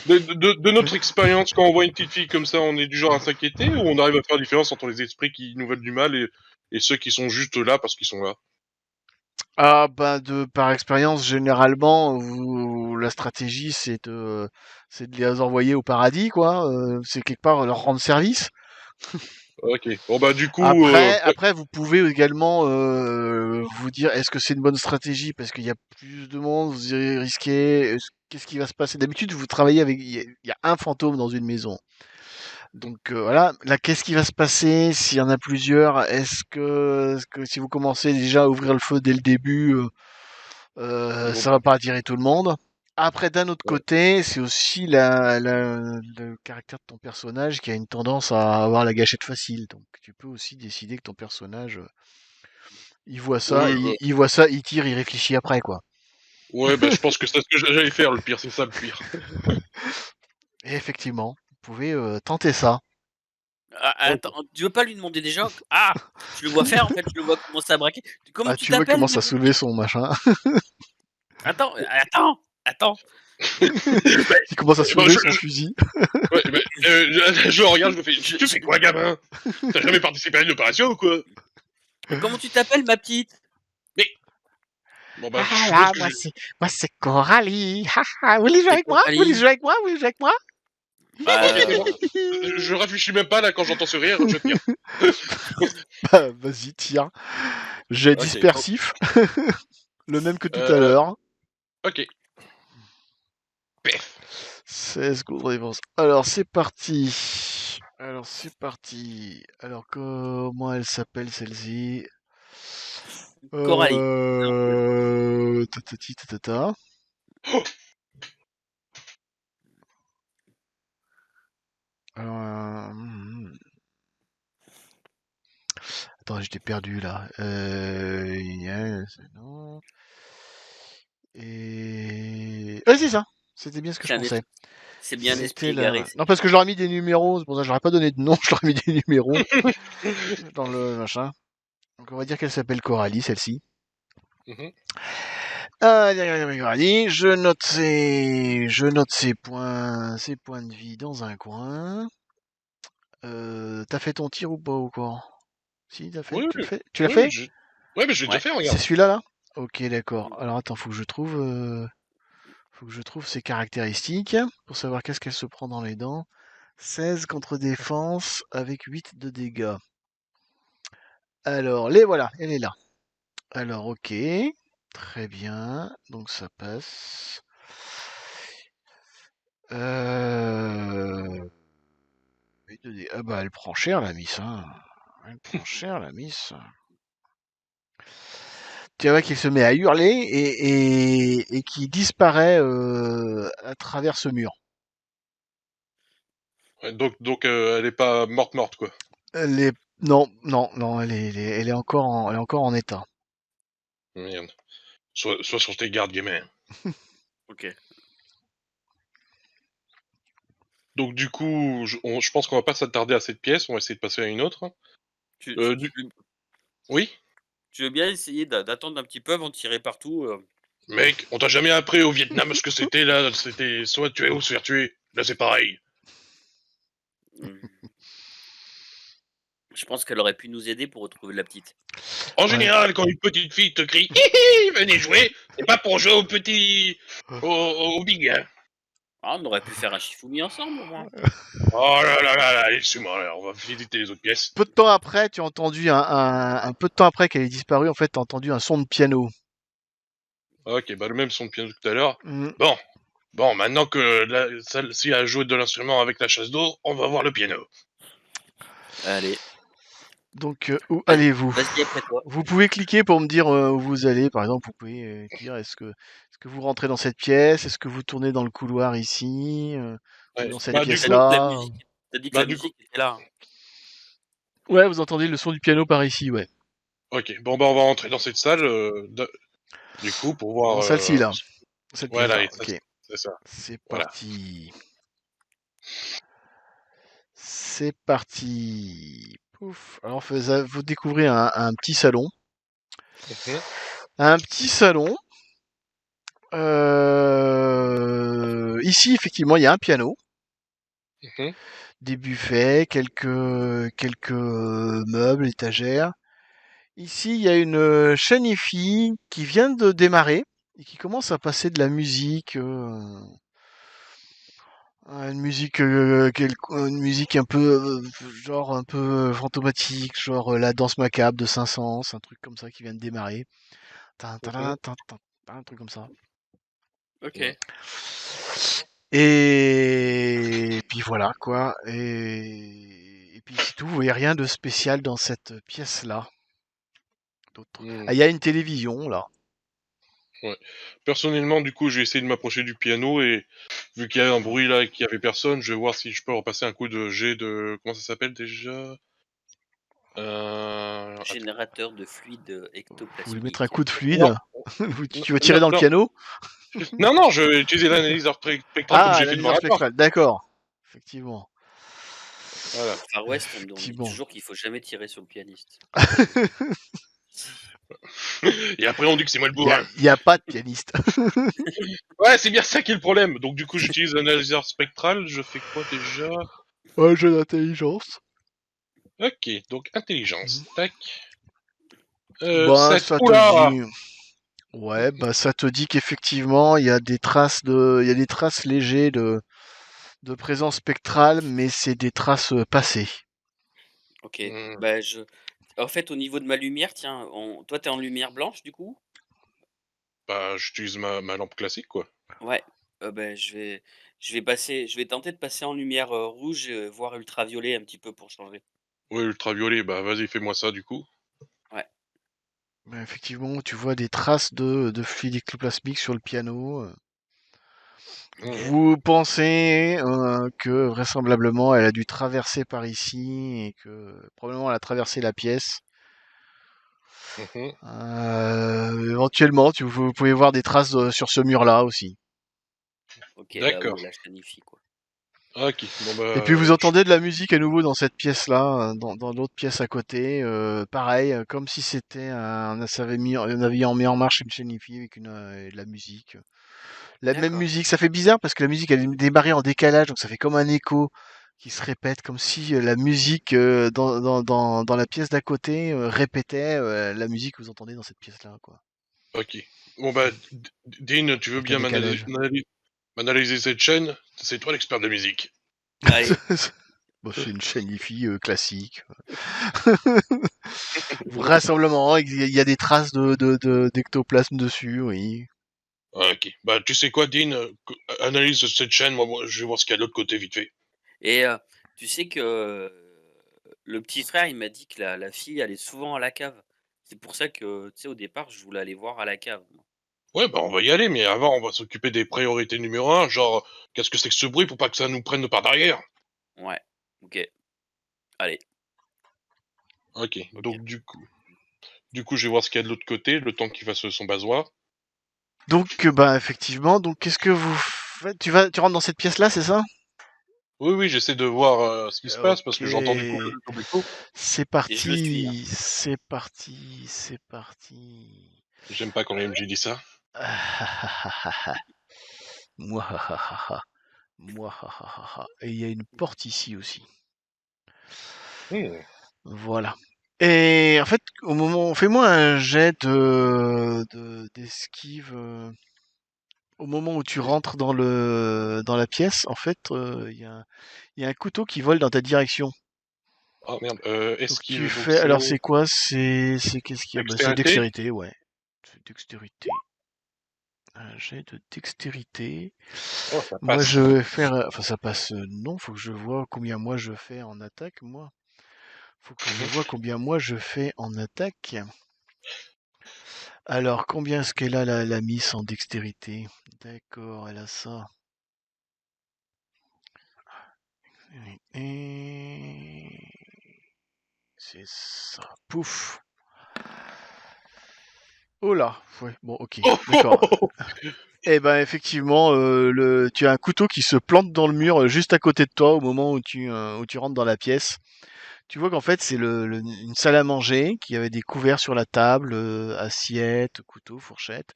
De notre expérience, quand on voit une petite fille comme ça, on est du genre à s'inquiéter ou on arrive à faire la différence entre les esprits qui nous veulent du mal et ceux qui sont juste là parce qu'ils sont là? Ah bah par expérience, généralement, la stratégie c'est de les envoyer au paradis, quoi. C'est quelque part leur rendre service. Ok. Bon bah du coup, Après, vous pouvez également vous dire, est-ce que c'est une bonne stratégie parce qu'il y a plus de monde, vous irez risquer, qu'est-ce qui va se passer? D'habitude, vous travaillez avec, il y a un fantôme dans une maison. Donc voilà, là, qu'est-ce qui va se passer s'il y en a plusieurs? Est-ce que si vous commencez déjà à ouvrir le feu dès le début, ils vont ça va pas attirer tout le monde? Après, d'un autre ouais. côté, c'est aussi le caractère de ton personnage qui a une tendance à avoir la gâchette facile. Donc, tu peux aussi décider que ton personnage, Oui, bah, il voit ça, il tire, il réfléchit après, quoi. ouais, bah je pense que c'est ce que j'allais faire. Le pire, c'est ça le pire. Et effectivement, vous pouvez tenter ça. Ah, Ok. attends, tu veux pas lui demander déjà? Ah! Je le vois faire, en fait, je le vois commencer à braquer. Comment Ah, tu tu vois, il t'appelles, commence ma à soulever petite? son machin. Attends! Bah, Il commence à bon, soulever son fusil. ouais, bah, je le regarde, je me fais, Je tu je fais quoi, gamin? T'as jamais participé à une opération ou quoi? Comment tu t'appelles, ma petite? Mais bon bah, je Ah suppose là, que je moi c'est Coralie. Ah, ah, vous voulez jouer C'est avec moi? Vous voulez Coralie. jouer avec moi? Vous voulez jouer avec moi? OK, c'est bon. Je réfléchis même pas là quand j'entends ce rire, je tire. Bah, vas-y, tire. Jet OK, bon, dispersif, le même que tout à heu, l'heure. OK. Pef. 16 coups de réponse. Alors, c'est parti. Alors, c'est parti. Alors, comment elle s'appelle celle-ci? Coralie. Tatati tatata. Oh! Alors, attends, j'étais perdu là. Non. Et... Ah, c'est ça. C'était bien ce que je C'est un es pensais. c'est bien un esprit C'était égaré, là. c'est Non, parce que je leur ai mis des numéros. C'est pour ça que je leur ai pas donné de nom. Je leur ai mis des numéros Mmh dans le machin. Donc, on va dire qu'elle s'appelle Coralie, celle-ci. mh. Ah, Coralie. Je note ses points de vie dans un coin. T'as fait ton tir ou pas ou quoi? Si, t'as fait? Oui, Tu le oui. fais? Tu l'as Oui, oui, fait? je ouais, mais je l'ai déjà ouais. fait, C'est regarde. celui-là, là? Ok, d'accord. Alors attends, faut que je trouve ses caractéristiques pour savoir qu'est-ce qu'elle se prend dans les dents. 16 contre défense avec 8 de dégâts. Alors, les voilà, elle est là. Alors, ok. Très bien. Donc ça passe. Euh... 8 de dégâts. Ah bah elle prend cher la miss, hein. Elle prend cher la miss. Tu vois qu'il se met à hurler et qui disparaît à travers ce mur. Ouais, donc elle est pas morte, quoi. Elle est... Non, non, non, elle est encore en état. Merde. Sois sur tes gardes, gamin. OK. Donc du coup, je pense qu'on va pas s'attarder à cette pièce, on va essayer de passer à une autre. Tu tu Du tu oui? tu veux bien essayer d'attendre un petit peu avant de tirer partout, Mec, on t'a jamais appris au Vietnam ce que c'était là? C'était soit tuer ou se faire tuer. Là, c'est pareil. mmh, je pense qu'elle aurait pu nous aider pour retrouver la petite. En Ouais. général, quand une petite fille te crie: «Hi hi, venez jouer», c'est pas pour jouer au petit au big, hein. Ah, on aurait pu faire un Shifumi ensemble, au moins. Oh là là là là, allez, suis-moi là, on va visiter les autres pièces. Peu de temps après, tu as entendu un peu de temps après qu'elle ait disparu, en fait, tu as entendu un son de piano. OK, bah, le même son de piano que tout à l'heure. Mm. Bon, bon, maintenant que la celle-ci a joué de l'instrument avec la chasse d'eau, on va voir le piano. Allez, Donc, où vas allez-vous? vas-y après toi. Vous pouvez cliquer pour me dire où vous allez. Par exemple, vous pouvez dire est-ce que vous rentrez dans cette pièce? Est-ce que vous tournez dans le couloir ici? Ou Ouais, dans cette bah, du Tu coup dit que la pièce-là? musique tu dit que bah, la du coup musique était là, hein. Ouais, vous entendez le son du piano par ici, ouais. OK, bon, bah, on va rentrer dans cette salle, de du coup, pour voir, Dans celle-ci, là. Cette voilà pièce-là. et ça Ok. c'est ça, C'est voilà. parti. C'est parti. Pouf. Alors, vous découvrez un petit salon. Mmh. Un petit salon Ici, effectivement, il y a un piano, Mhm. des buffets, quelques meubles, étagères. Ici, il y a une chaîne hi-fi qui vient de démarrer et qui commence à passer de la musique, une musique un peu, genre un peu fantomatique, genre la danse macabre de Saint-Saëns, un truc comme ça qui vient de démarrer. Tin, Mhm. tadam, tin, tin, un truc comme ça. Ouais. Ok. Et puis voilà quoi. Et puis c'est tout. Vous voyez rien de spécial dans cette pièce-là. Hmm. Ah, il y a une télévision là. Ouais. Personnellement, du coup, j'ai essayé de m'approcher du piano et vu qu'il y a un bruit là et qu'il y avait personne, je vais voir si je peux repasser un coup de jet de... Comment ça s'appelle déjà? Attends. Générateur de fluide Vous voulez mettre un ectoplasmique. coup de Non, fluide? Tu veux non, tirer dans le non, piano? non, non, je vais utiliser l'analyseur spectral comme Ah, j'ai fait devant l'analyseur la porte. spectral. D'accord. Effectivement. Voilà. Au Far West, on dit Effectivement. toujours qu'il faut jamais tirer sur le pianiste. Et après, on dit que c'est moi le Il y a, bourrin. il y a pas de pianiste. Ouais, c'est bien ça qui est le problème. Donc, du coup, j'utilise l'analyseur spectral. Je fais quoi déjà? Un jeu d'intelligence. Ok, donc intelligence. Tac. Bah, 7. ça te Oula! dit. Ouais, bah ça te dit qu'effectivement il y a des traces légères de présence spectrale, mais c'est des traces passées. Ok. Hmm, Bah, En fait, au niveau de ma lumière, tiens, toi, t'es en lumière blanche, du coup? Bah, j'utilise ma lampe classique, quoi. Ouais. Ben, je vais tenter de passer en lumière rouge, voire ultraviolet un petit peu pour changer. Ouais, ultraviolet, bah vas-y, fais-moi ça, du coup. Ouais. Mais effectivement, tu vois des traces de fluide ectoplasmique sur le piano. Mhm, Vous pensez que vraisemblablement elle a dû traverser par ici et que probablement elle a traversé la pièce. mhm. Éventuellement, vous pouvez voir des traces sur ce mur-là aussi. Ok, bah oui, D'accord. là, je planifie, quoi. Ok, bon Et puis vous bah... entendez de la musique à nouveau dans cette pièce-là, dans l'autre pièce à côté. Pareil, comme si c'était on avait mis en marche une chaîne hi-fi avec de la musique. La même D'accord. musique, ça fait bizarre parce que la musique elle est démarrée en décalage, donc ça fait comme un écho qui se répète, comme si la musique dans la pièce d'à côté répétait la musique que vous entendez dans cette pièce-là, quoi. Ok. Bon bah, Dean, tu veux Avec un bien décalage. m'analyser cette chaîne? C'est toi l'expert de la musique. Allez. Bon, c'est une chaîne hi-fi classique. Vraisemblablement, il y a des traces d'ectoplasme dessus, oui. Ok. Bah, tu sais quoi, Dean? Analyse cette chaîne, moi, je vais voir ce qu'il y a de l'autre côté, vite fait. Et tu sais que le petit frère, il m'a dit que la fille allait souvent à la cave. C'est pour ça que, tu sais, au départ, je voulais aller voir à la cave, moi. Ouais, bah on va y aller, mais avant, on va s'occuper des priorités numéro un, genre, qu'est-ce que c'est que ce bruit pour pas que ça nous prenne par derrière? Ouais. Ok. Allez. Ok, Ok. donc du coup, je vais voir ce qu'il y a de l'autre côté, le temps qu'il fasse son basoir. Donc, bah, effectivement, donc qu'est-ce que vous faites? Tu rentres dans cette pièce-là, c'est ça? Oui, oui, j'essaie de voir ce qui se passe parce Ok, que j'entends du coup le double écho. c'est Et je le suis, hein. parti, c'est parti, c'est parti. J'aime pas quand les MJ dit ça. Mouahahaha, mouahahaha. Et il y a une porte ici aussi. Hmm. Voilà. Et en fait, fais-moi un jet d'esquive. Au moment où tu rentres dans la pièce, en fait, il y a un couteau qui vole dans ta direction. Ah merde, Donc tu esquive, donc fais, alors c'est c'est quoi? C'est qu'est-ce qu'il y a? Bah, c'est dextérité. dextérité, ouais. C'est dextérité. Un jet de dextérité. Oh, ça Moi, je passe. vais faire, enfin, ça passe, non, faut que je vois combien moi je fais en attaque, moi. Faut que je Mhm. vois combien moi je fais en attaque. Alors, combien est-ce qu'elle a la miss en dextérité? D'accord, elle a ça. Et c'est ça. Pouf. Oh là. Ouais, bon, ok. D'accord. Eh ben, effectivement, tu as un couteau qui se plante dans le mur juste à côté de toi au moment où tu rentres dans la pièce. Tu vois qu'en fait, c'est une salle à manger qui avait des couverts sur la table, assiettes, couteaux, fourchettes.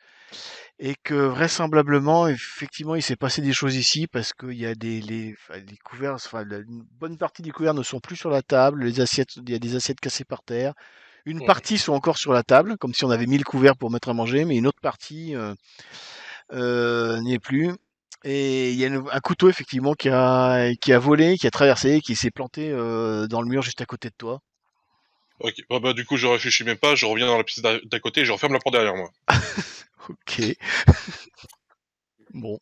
et que vraisemblablement, effectivement, il s'est passé des choses ici parce qu'il y a les couverts, enfin, une bonne partie des couverts ne sont plus sur la table, les assiettes, il y a des assiettes cassées par terre. Une Mhm. partie sont encore sur la table, comme si on avait mis le couvert pour mettre à manger, mais une autre partie n'y est plus. Et il y a un couteau effectivement qui a volé, qui a traversé, qui s'est planté dans le mur juste à côté de toi. Ok, bah, du coup, je réfléchis même pas, je reviens dans la pièce d'à côté et je referme la porte derrière moi. Ok, bon.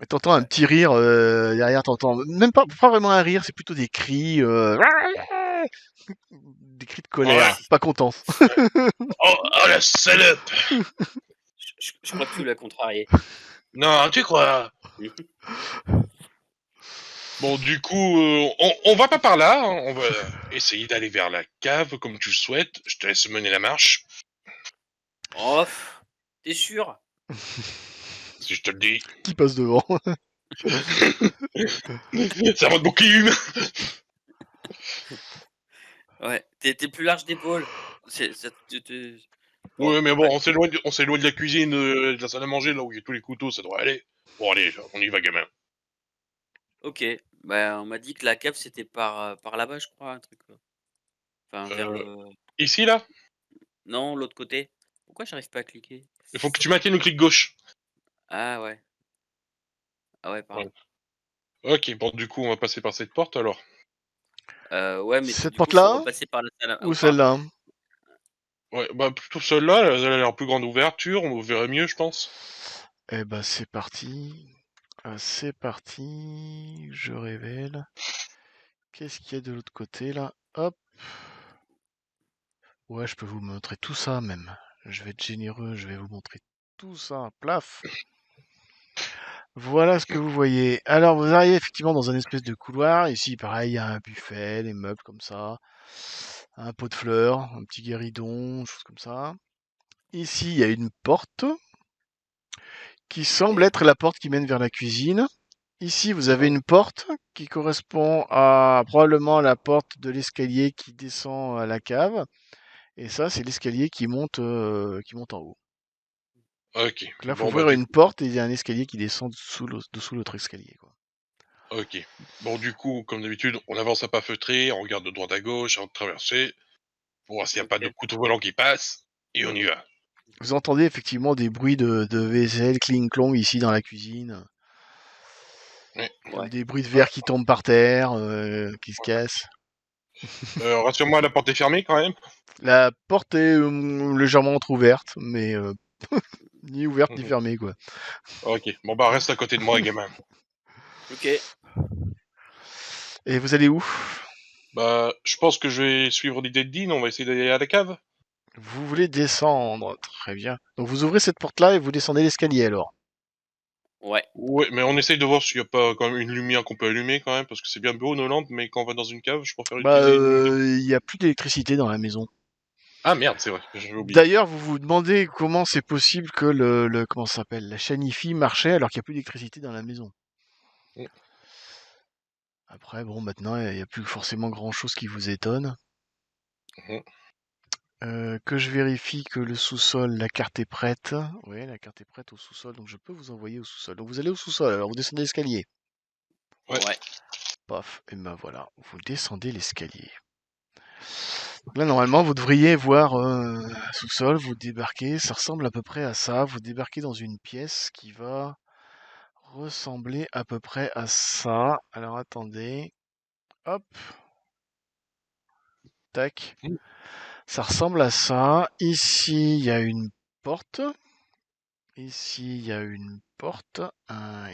Et t'entends un Ouais. petit rire derrière, t'entends même pas vraiment un rire, c'est plutôt des cris, des cris de Ouais. colère, pas contents. Oh, la salope! Je crois que tu l'as contrarié. Non, tu crois? Bon, du coup, on va pas par là, hein, on va essayer d'aller vers la cave comme tu le souhaites. Je te laisse mener la marche, Oh, t'es sûr? si je te le dis. Qui passe devant. C'est à moi de bouclier. Ouais, t'es plus large d'épaule. Bon, Ouais, mais bon, ouais, on s'éloigne de la cuisine, de la salle à manger, là où il y a tous les couteaux, ça devrait aller. Bon, allez, on y va, gamin. ok. Bah, on m'a dit que la cave c'était par là-bas, je crois, un truc. Enfin, vers Euh, le. ici, là, Non, l'autre côté. Pourquoi j'arrive pas à cliquer? il faut que tu maintiennes le clic gauche. Ah ouais. Ah ouais, par là. Ouais. Ok, bon, du coup, on va passer par cette porte, alors. Ouais, mais Cette du coup, faut porte-là repasser par la salle. ou Enfin, celle-là? Ouais, bah, plutôt celle-là, elle a l'air plus grande ouverture, on verrait mieux, je pense. Eh ben c'est parti. C'est parti. Je révèle. Qu'est-ce qu'il y a de l'autre côté là? Hop. Ouais, je peux vous montrer tout ça même. Je vais être généreux, je vais vous montrer tout ça. Plaf. Voilà ce que vous voyez. Alors, vous arrivez effectivement dans un espèce de couloir. Ici, pareil, il y a un buffet, des meubles comme ça, un pot de fleurs, un petit guéridon, des choses comme ça. Ici, il y a une porte qui semble être la porte qui mène vers la cuisine. Ici, vous avez Mhm. une porte qui correspond à probablement la porte de l'escalier qui descend à la cave. Et ça, c'est l'escalier qui monte en haut. Ok, Donc là, il faut bon, bah, ouvrir du une coup. porte et il y a un escalier qui descend dessous l'autre escalier, quoi. Ok. Bon, du coup, comme d'habitude, on avance à pas feutrés, on regarde de droite à gauche avant de traverser, pour voir s'il n'y a pas de ok. couteau volant qui passe, et on y va. Vous entendez effectivement des bruits de vaisselle, cling-clong ici dans la cuisine. Ouais. Ouais. Des bruits de Ah, verre qui tombent par terre, qui se cassent. rassure-moi, la porte est fermée quand même. La porte est légèrement entrouverte, mais ni ouverte ni Mhm. fermée, quoi. Ok, bon, bah, reste à côté de moi, gamin. Ok. Et vous allez où? Bah, je pense que je vais suivre l'idée de Dean, on va essayer d'aller à la cave. Vous voulez descendre. Très bien. Donc vous ouvrez cette porte-là et vous descendez l'escalier alors. Ouais. Ouais, mais on essaye de voir s'il n'y a pas quand même une lumière qu'on peut allumer quand même, parce que c'est bien beau nos lampes, mais quand on va dans une cave, je préfère Bah, utiliser une lumière. il n'y a plus d'électricité dans la maison. Ah merde, c'est vrai, j'avais oublié. D'ailleurs, vous vous demandez comment c'est possible que comment ça s'appelle, la chaîne IFI marchait alors qu'il n'y a plus d'électricité dans la maison. Mm. Après, bon, maintenant, il n'y a plus forcément grand-chose qui vous étonne. Mhm. Que je vérifie que le sous-sol, la carte est prête. Oui, la carte est prête au sous-sol, donc je peux vous envoyer au sous-sol. Donc vous allez au sous-sol, alors vous descendez l'escalier. Ouais. Ouais. Paf, et ben voilà, vous descendez l'escalier. Là, normalement, vous devriez voir sous-sol, vous débarquez, ça ressemble à peu près à ça. Vous débarquez dans une pièce qui va ressembler à peu près à ça. Alors attendez, hop, tac. Mm. Ça ressemble à ça. Ici, il y a une porte. Ici, il y a une porte.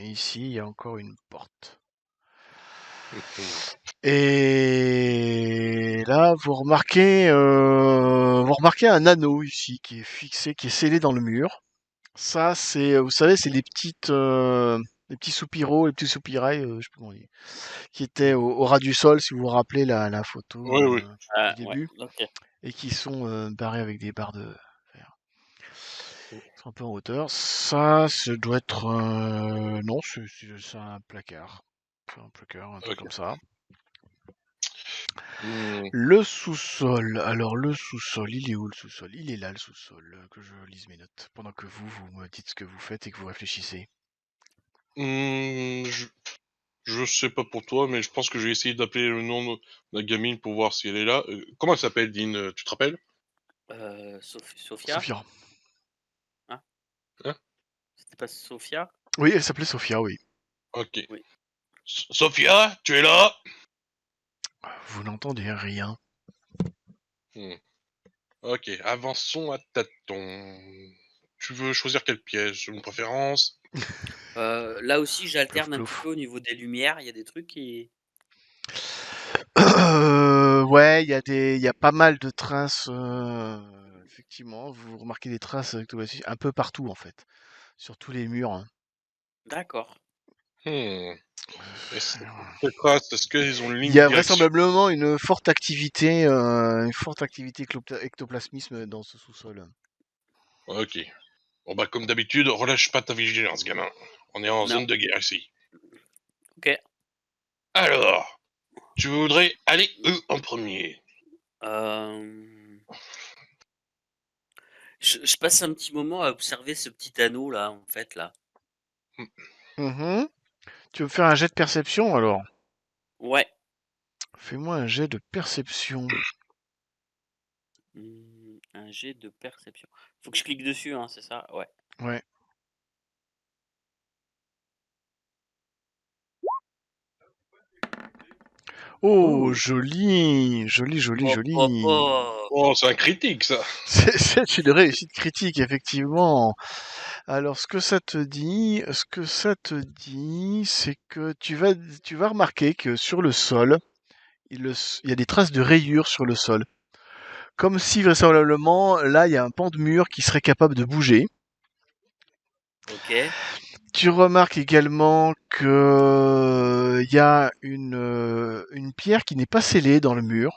Ici, il y a encore une porte. Mhm. Et là, vous remarquez un anneau ici qui est fixé, qui est scellé dans le mur. Ça, vous savez, c'est les petits soupiraux, les petits soupirails, je sais plus comment on dit, qui étaient au ras du sol, si vous vous rappelez la photo Ouais, ouais. du Ah, ouais. début, Ok. et qui sont barrés avec des barres de fer. Ils sont un peu en hauteur. Ça doit être, non, c'est un placard. C'est un placard, un truc Ok. comme ça. Hmm. Le sous-sol. Alors, le sous-sol, il est où le sous-sol? Il est là, le sous-sol. Que je lise mes notes. Pendant que vous me dites ce que vous faites et que vous réfléchissez. Hmm, je sais pas pour toi, mais je pense que je vais essayer d'appeler le nom de la gamine pour voir si elle est là. Comment elle s'appelle, Dean? Tu te rappelles? Sophia? Sophia. Hein? Hein? C'était pas Sophia? Oui, elle s'appelait Sophia, oui. Ok. Oui. Sophia, tu es là? Vous n'entendez rien. Hmm. Ok, avançons à tâtons. Tu veux choisir quelle pièce? Une préférence? Là aussi, Plouf, j'alterne un petit plouf. peu au niveau des lumières. Il y a des trucs qui. Ouais, il y a pas mal de traces. Effectivement, vous remarquez des traces un peu partout en fait, sur tous les murs, hein. D'accord. Hmm. Et ces traces, est-ce qu'ils ont une Il ligne y de a direction? vraisemblablement une forte activité ectoplasmisme dans ce sous-sol. Ok. Bon bah comme d'habitude, relâche pas ta vigilance, gamin. On est en Non. zone de guerre ici. Ok. Alors, tu voudrais aller où en premier? Euh, je passe un petit moment à observer ce petit anneau là, en fait là. Mhm. Tu veux faire un jet de perception alors? Ouais. Fais-moi un jet de perception. Un jet de perception. Faut que je clique dessus, hein, c'est ça? Ouais. Ouais. Oh, Ouh. joli, joli, joli, Oh, oh, joli. oh. Oh, c'est un critique ça. C'est une réussite critique, effectivement. Alors, ce que ça te dit, c'est que tu vas remarquer que sur le sol, il y a des traces de rayures sur le sol. Comme si vraisemblablement, là, il y a un pan de mur qui serait capable de bouger. Ok. Tu remarques également que il y a une pierre qui n'est pas scellée dans le mur,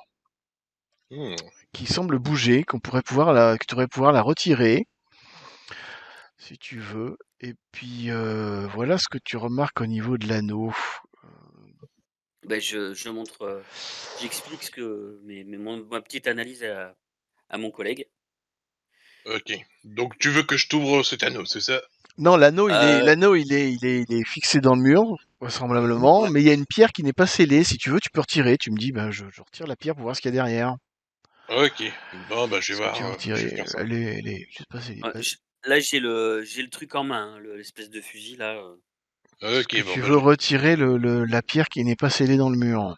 Hmm. qui semble bouger, que tu pourrais pouvoir la retirer, si tu veux. Et puis voilà ce que tu remarques au niveau de l'anneau. Ben, je montre, j'explique ma petite analyse à mon collègue. Ok. Donc tu veux que je t'ouvre cet anneau, c'est ça? Non, Euh, il est fixé dans le mur, vraisemblablement, ouais. mais il y a une pierre qui n'est pas scellée. Si tu veux, tu peux retirer. Tu me dis, ben, je retire la pierre pour voir ce qu'il y a derrière. Ok. Bon bah je vais Ce que voir, tu veux je vais retirer, faire ça. elle est juste pas scellée. Ouais, là, j'ai le truc en main, hein, l'espèce de fusil là. Ce Ok, que bon tu bah veux retirer la pierre qui n'est pas scellée dans le mur.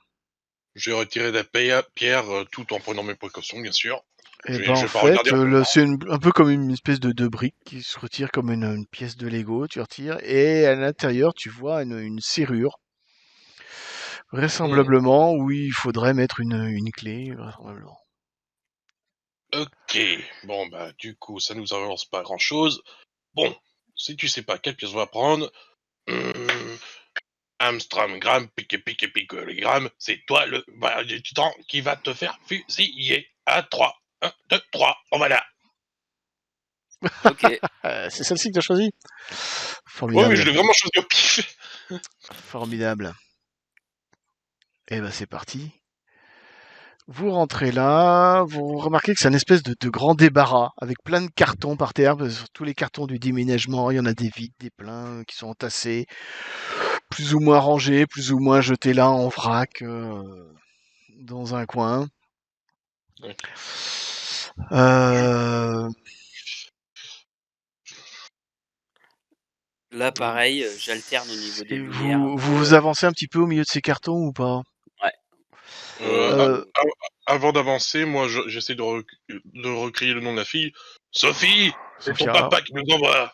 je vais retirer la pierre tout en prenant mes précautions, bien sûr. Et ben Je en vais pas regarder fait, en même temps. un peu comme une espèce de brique qui se retire comme une pièce de Lego. Tu retires et à l'intérieur, tu vois une serrure. Hmm. Vraisemblablement, où il faudrait mettre une clé, vraisemblablement. Ok. Bon bah du coup ça nous avance pas grand chose. Bon, si tu sais pas quelle pièce on va prendre, hmm, Amstram, gramme, pique, les grammes, c'est toi le du titan qui va te faire fusiller. À 3. 1, 2, 3, on va là. Ok. C'est celle-ci que tu as choisie? Oui, oui, je Formidable, l'ai vraiment choisi au pif. formidable. Et ben c'est parti. Vous rentrez là, vous remarquez que c'est une espèce de grand débarras avec plein de cartons par terre. Parce que sur tous les cartons du déménagement, il y en a des vides, des pleins qui sont entassés, plus ou moins rangés, plus ou moins jetés là en vrac dans un coin. Ok. Je- Euh, Là, pareil, j'alterne au niveau des et lumières un vous peu. avancez un petit peu au milieu de ces cartons ou pas? Ouais. Euh, Avant d'avancer, moi j'essaie de recrier le nom de la fille. Sophie, c'est ton Sophia? papa qui nous envoie.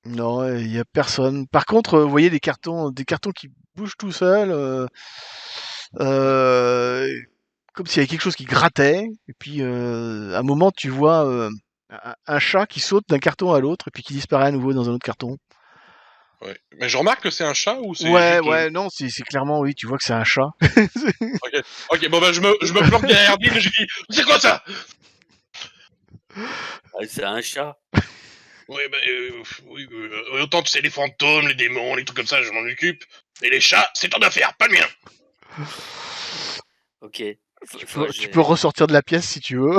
Non, il y a personne. Par contre, vous voyez des cartons qui bougent tout seuls, euh, comme s'il y avait quelque chose qui grattait. Et puis, à un moment, tu vois un chat qui saute d'un carton à l'autre et puis qui disparaît à nouveau dans un autre carton. Ouais. Mais je remarque que c'est un chat ou c'est Ouais, juste. ouais, non, c'est clairement, oui, tu vois que c'est un chat. Ok, ok, bon bah je me planque derrière Dean et je dis c'est quoi ça? Ah, c'est un chat. Oui, bah oui, autant tu sais les fantômes, les démons, les trucs comme ça, je m'en occupe. Mais les chats, c'est ton affaire, pas le mien. Ok. Tu peux ressortir de la pièce si tu veux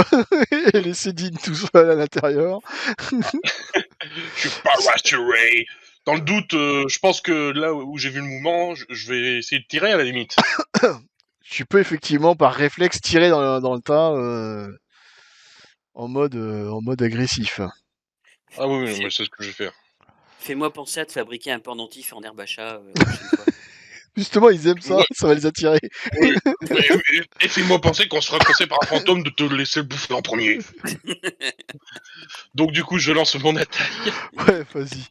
et laisser Dean tout seul à l'intérieur. Je suis pas rassuré. Dans le doute, je pense que là où j'ai vu le mouvement, je vais essayer de tirer à la limite. Tu peux effectivement par réflexe tirer dans le tas en mode agressif. Ah oui, mais c'est ce que je vais faire. Fais-moi penser à te fabriquer un pendentif en herbe à chat la prochaine fois. Justement, ils aiment ça, Ouais. ça va les attirer. Oui, et fais-moi penser qu'on sera coincé par un fantôme de te laisser le bouffer en premier. Donc du coup, je lance mon attaque. Ouais, vas-y.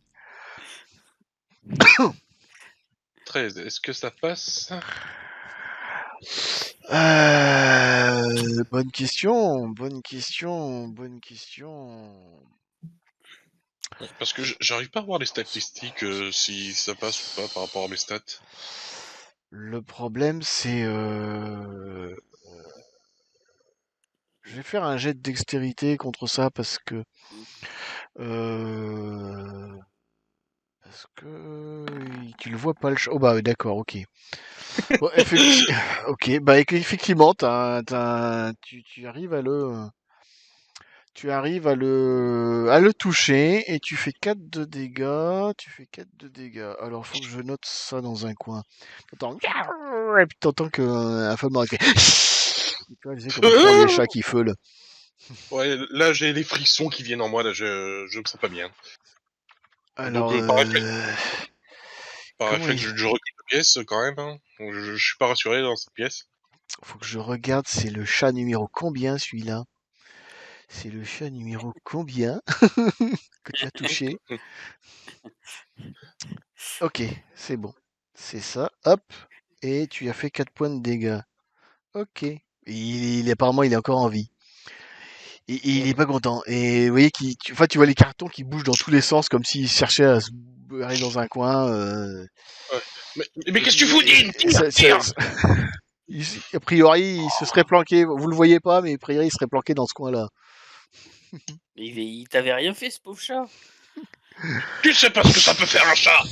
13, est-ce que ça passe? Bonne question. Parce que j'arrive pas à voir les statistiques, si ça passe ou pas par rapport à mes stats. Le problème, c'est... Je vais faire un jet de dextérité contre ça parce que... Tu le vois pas le chat. Oh bah oui, d'accord, ok. Bon, ok, bah effectivement, tu arrives à le toucher et tu fais 4 de dégâts. Alors, faut que je note ça dans un coin. T'entends... Et puis t'entends qu'un femme qui fait... Tu vois, tu sais comment font les chats qui feulent. Ouais, là j'ai les frissons qui viennent en moi, là je me sens pas bien. Donc Alors, par comment il... réflexe, je recule la pièce quand même. Hein. Donc, je suis pas rassuré dans cette pièce. Faut que je regarde, c'est le chat numéro combien celui-là? C'est le chat numéro combien que tu as touché? Ok, c'est bon. C'est ça, hop. Et tu as fait 4 points de dégâts. Ok. Apparemment, il est encore en vie. Et il est pas content. Et vous voyez, tu vois les cartons qui bougent dans tous les sens comme s'il cherchait à se barrer dans un coin. Ouais. Mais qu'est-ce que tu fous, Dean? Tire! A priori, il se serait planqué. Vous le voyez pas, mais a priori, il serait planqué dans ce coin-là. Il t'avait rien fait, ce pauvre chat. Tu sais pas ce que ça peut faire un chat!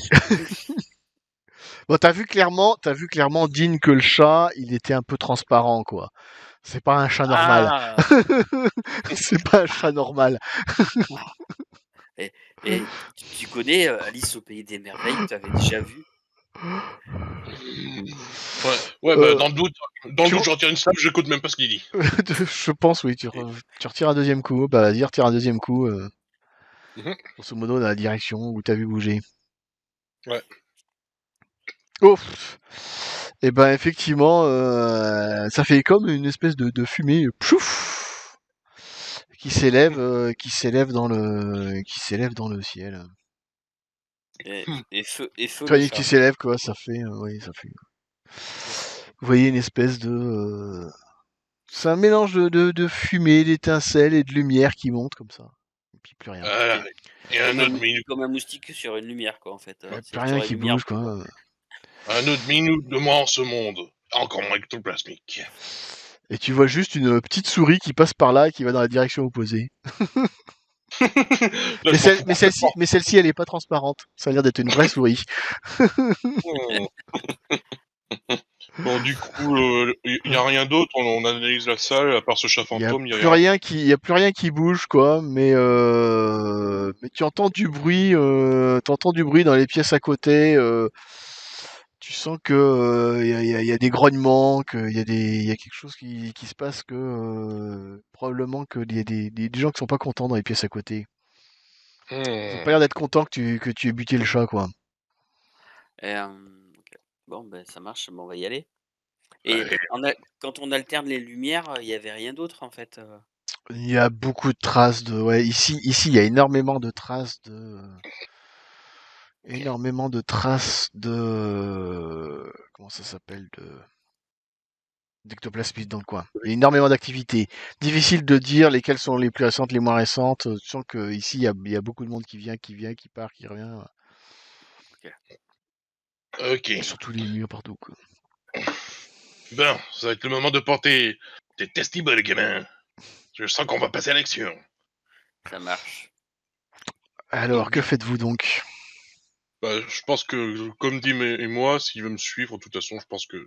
Bon, t'as vu clairement, Dean, que le chat, il était un peu transparent, quoi. C'est pas un chat normal. Ah. C'est pas un chat normal. Et tu connais Alice au pays des merveilles, tu avais déjà vu? Ouais, bah dans le doute, tu- je retire une slap, j'écoute même pas ce qu'il dit. Je pense, oui. Tu retires un deuxième coup. Bah, vas-y, retire un deuxième coup. Mhm. Grosso modo, dans la direction où t'as vu bouger. Ouais. Oh. Et ben effectivement, ça fait comme une espèce de fumée, plouf, qui s'élève dans le ciel. Et feu Enfin, le qui chat. s'élève quoi, ça fait, oui, ça fait. Vous voyez une espèce de, c'est un mélange de fumée, d'étincelles et de lumière qui monte comme ça. Et puis plus rien. Et un autre minute. Comme un moustique sur une lumière, quoi, en fait. Y a plus C'est rien sur la qui lumière, on bouge peut voir. quoi. Un autre minute de moi en ce monde. Encore moins ectoplasmique. Et tu vois juste une petite souris qui passe par là et qui va dans la direction opposée. Là, je m'en fous complètement. Mais celle-ci, elle est pas transparente. Ça a l'air d'être une vraie souris. Hmm. Bon, du coup, il y a rien d'autre. On analyse la salle, à part ce chat Il y a fantôme, il y plus a rien. rien y a plus rien qui bouge, quoi. Mais tu entends du bruit, dans les pièces à côté. Tu sens que il y a des grognements, il y a quelque chose qui se passe, que probablement que il y a des gens qui sont pas contents dans les pièces à côté. Ils ont pas Hmm. l'air d'être contents que tu aies buté le chat, quoi. Ok. Bon, ben ça marche, bon, on va y aller. Et Allez. quand on alterne les lumières, il y avait rien d'autre, en fait. Il y a beaucoup de traces de, ouais, ici, il y a énormément de traces comment ça s'appelle, d'ectoplasmisme dans le coin. Il y a énormément d'activités. Difficile de dire lesquelles sont les plus récentes, les moins récentes. Tu sens que ici, il y a beaucoup de monde qui vient, qui part, qui revient. Ok. Et surtout les murs partout, quoi. Bon, ça va être le moment de porter tes testibles, gamin. Je sens qu'on va passer à l'action. Ça marche. Alors, Donc, que du faites-vous donc? Bah, je pense que, comme dit et moi, s'il veut me suivre, de toute façon, je pense que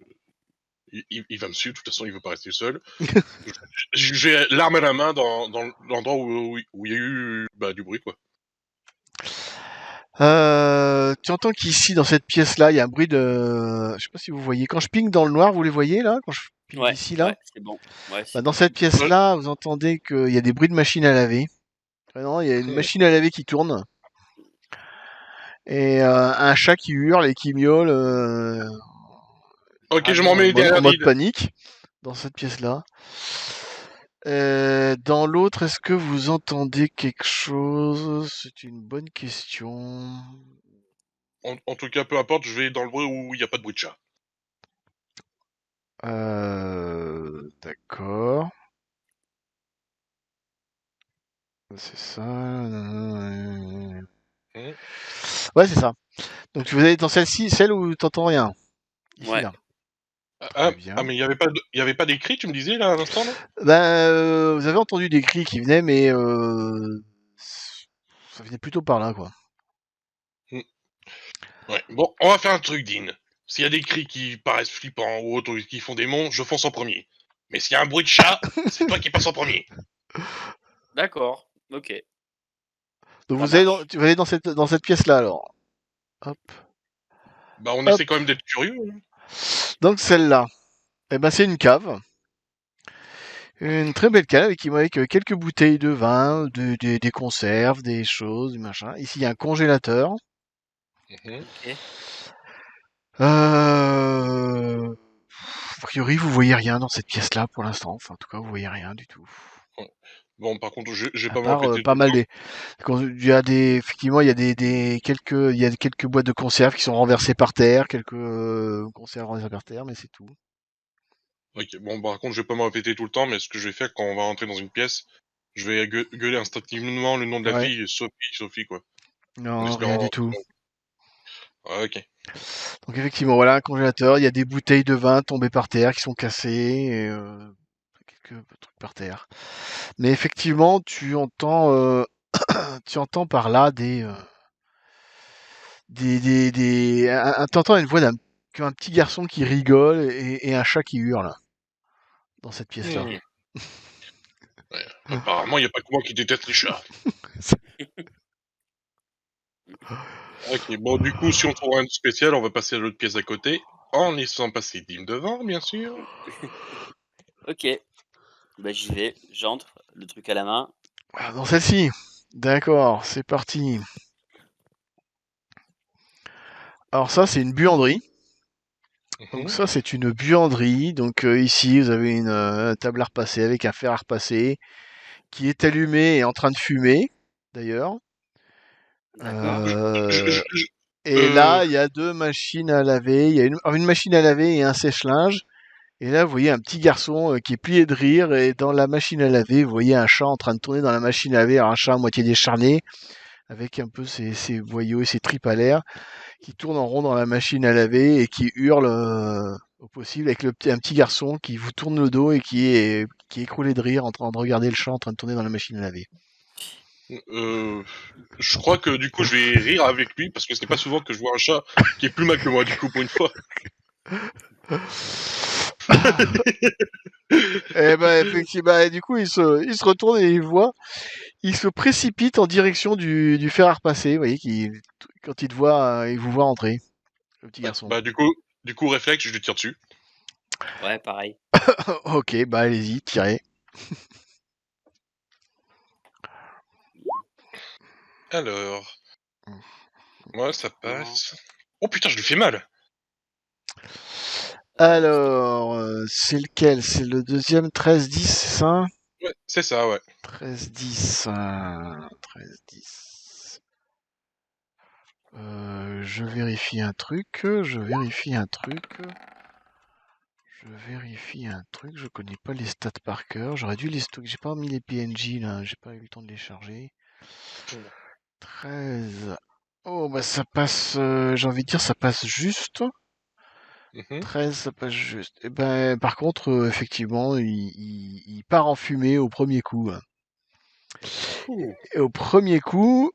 Il va me suivre, de toute façon, il veut pas rester seul. J'ai l'arme à la main dans l'endroit où il y a eu du bruit, quoi. Tu entends qu'ici, dans cette pièce-là, il y a un bruit de... Je sais pas si vous voyez. Quand je ping dans le noir, vous les voyez, là? Quand je ping Ouais, d'ici, là? c'est bon. Ouais, Bah, c'est dans bon. cette pièce-là, vous entendez qu'il y a des bruits de machine à laver. Vraiment, il y a une machine à laver qui tourne. Et un chat qui hurle et qui miaule Ok, je m'en vraiment mets en derrière mode Lyd. panique dans cette pièce-là. Dans l'autre, est-ce que vous entendez quelque chose? C'est une bonne question. En tout cas, peu importe, je vais dans le bruit où il n'y a pas de bruit de chat. D'accord. C'est ça. Ouais, c'est ça. Donc vous allez dans celle-ci, celle où t'entends rien. Ici, Ouais. là. Très Ah, bien. mais il y avait pas des cris, tu me disais, là, à l'instant, non? Vous avez entendu des cris qui venaient, mais ça venait plutôt par là, quoi. Hmm. Ouais, bon, on va faire un truc, Dean. S'il y a des cris qui paraissent flippants ou autres, ou qui font des monts, je fonce en premier. Mais s'il y a un bruit de chat, c'est toi qui passes en premier. D'accord. Ok. Donc Ça vous allez marche. tu vas aller dans cette pièce-là, alors. Hop. Bah, on Hop. essaie quand même d'être curieux. Hein. Donc celle-là, eh ben c'est une cave. Une très belle cave avec quelques bouteilles de vin, des conserves, des choses, du machin. Ici, il y a un congélateur. Mhm. Ok. A priori, vous voyez rien dans cette pièce-là pour l'instant. Enfin, en tout cas, vous voyez rien du tout. Ouais. Bon, par contre, je vais À pas me part répéter pas tout le mal temps. il y a effectivement, il y a il y a quelques boîtes de conserve qui sont renversées par terre, quelques conserves renversées par terre, mais c'est tout. Ok, bon, par contre, je vais pas me répéter tout le temps, mais ce que je vais faire quand on va rentrer dans une pièce, je vais gueuler instinctivement le nom de la Ouais. fille, Sophie, quoi. En Non, rien espérant. du tout. Ah, ok. Donc effectivement, voilà un congélateur. Il y a des bouteilles de vin tombées par terre qui sont cassées et quelques trucs par terre. Mais effectivement, tu entends par là t'entends une voix d'un petit garçon qui rigole et un chat qui hurle dans cette pièce-là. Hmm. Ouais. Apparemment, il n'y a pas que moi qui déteste les chats. Ok, bon, du coup, si on trouve rien de spécial, on va passer à l'autre pièce à côté, en laissant passer Dim devant, bien sûr. Ok. Bah j'y vais. J'entre, le truc à la main. Dans celle-ci. D'accord, c'est parti. Alors ça, c'est une buanderie. Donc Mhm. ça, c'est une buanderie. Donc ici, vous avez une table à repasser avec un fer à repasser qui est allumé et en train de fumer, d'ailleurs. D'accord. Je, je- Euh, je- et là, il y a deux machines à laver. Il y a une machine à laver et un sèche-linge. Et là, vous voyez un petit garçon qui est plié de rire. Et dans la machine à laver, vous voyez un chat en train de tourner dans la machine à laver. Alors, un chat à moitié décharné, avec un peu ses boyaux et ses tripes à l'air, qui tourne en rond dans la machine à laver et qui hurle au possible avec un petit garçon qui vous tourne le dos et qui est écroulé de rire en train de regarder le chat en train de tourner dans la machine à laver. euh, je crois que du coup, je vais rire avec lui parce que c'est pas souvent que je vois un chat qui est plus mal que moi, du coup, pour une fois. Et ben effectivement, et du coup il se retourne et il se précipite en direction du fer à repasser. Vous voyez quand il te voit, il vous voit entrer, le petit Ouais, garçon. du coup, réflexe, je lui tire dessus. Ouais, pareil. Ok, bah allez-y, tirez. Alors, moi, ça Non. passe. Oh putain, je lui fais mal. C'est Alors, c'est lequel? C'est le deuxième 13-10, c'est ça? Ouais, c'est ça, ouais. 13-10. 13-10. Je vérifie un truc. Je vérifie un truc. Je vérifie un truc. Je connais pas les stats par cœur. J'aurais dû les stocker. J'ai pas mis les PNJ là. J'ai pas eu le temps de les charger. 13. Oh, bah ça passe. J'ai envie de dire, ça passe juste. Mhm. 13, ça passe juste. Et ben, par contre, effectivement, il part en fumée au premier coup, hein. Ouh. Et au premier coup,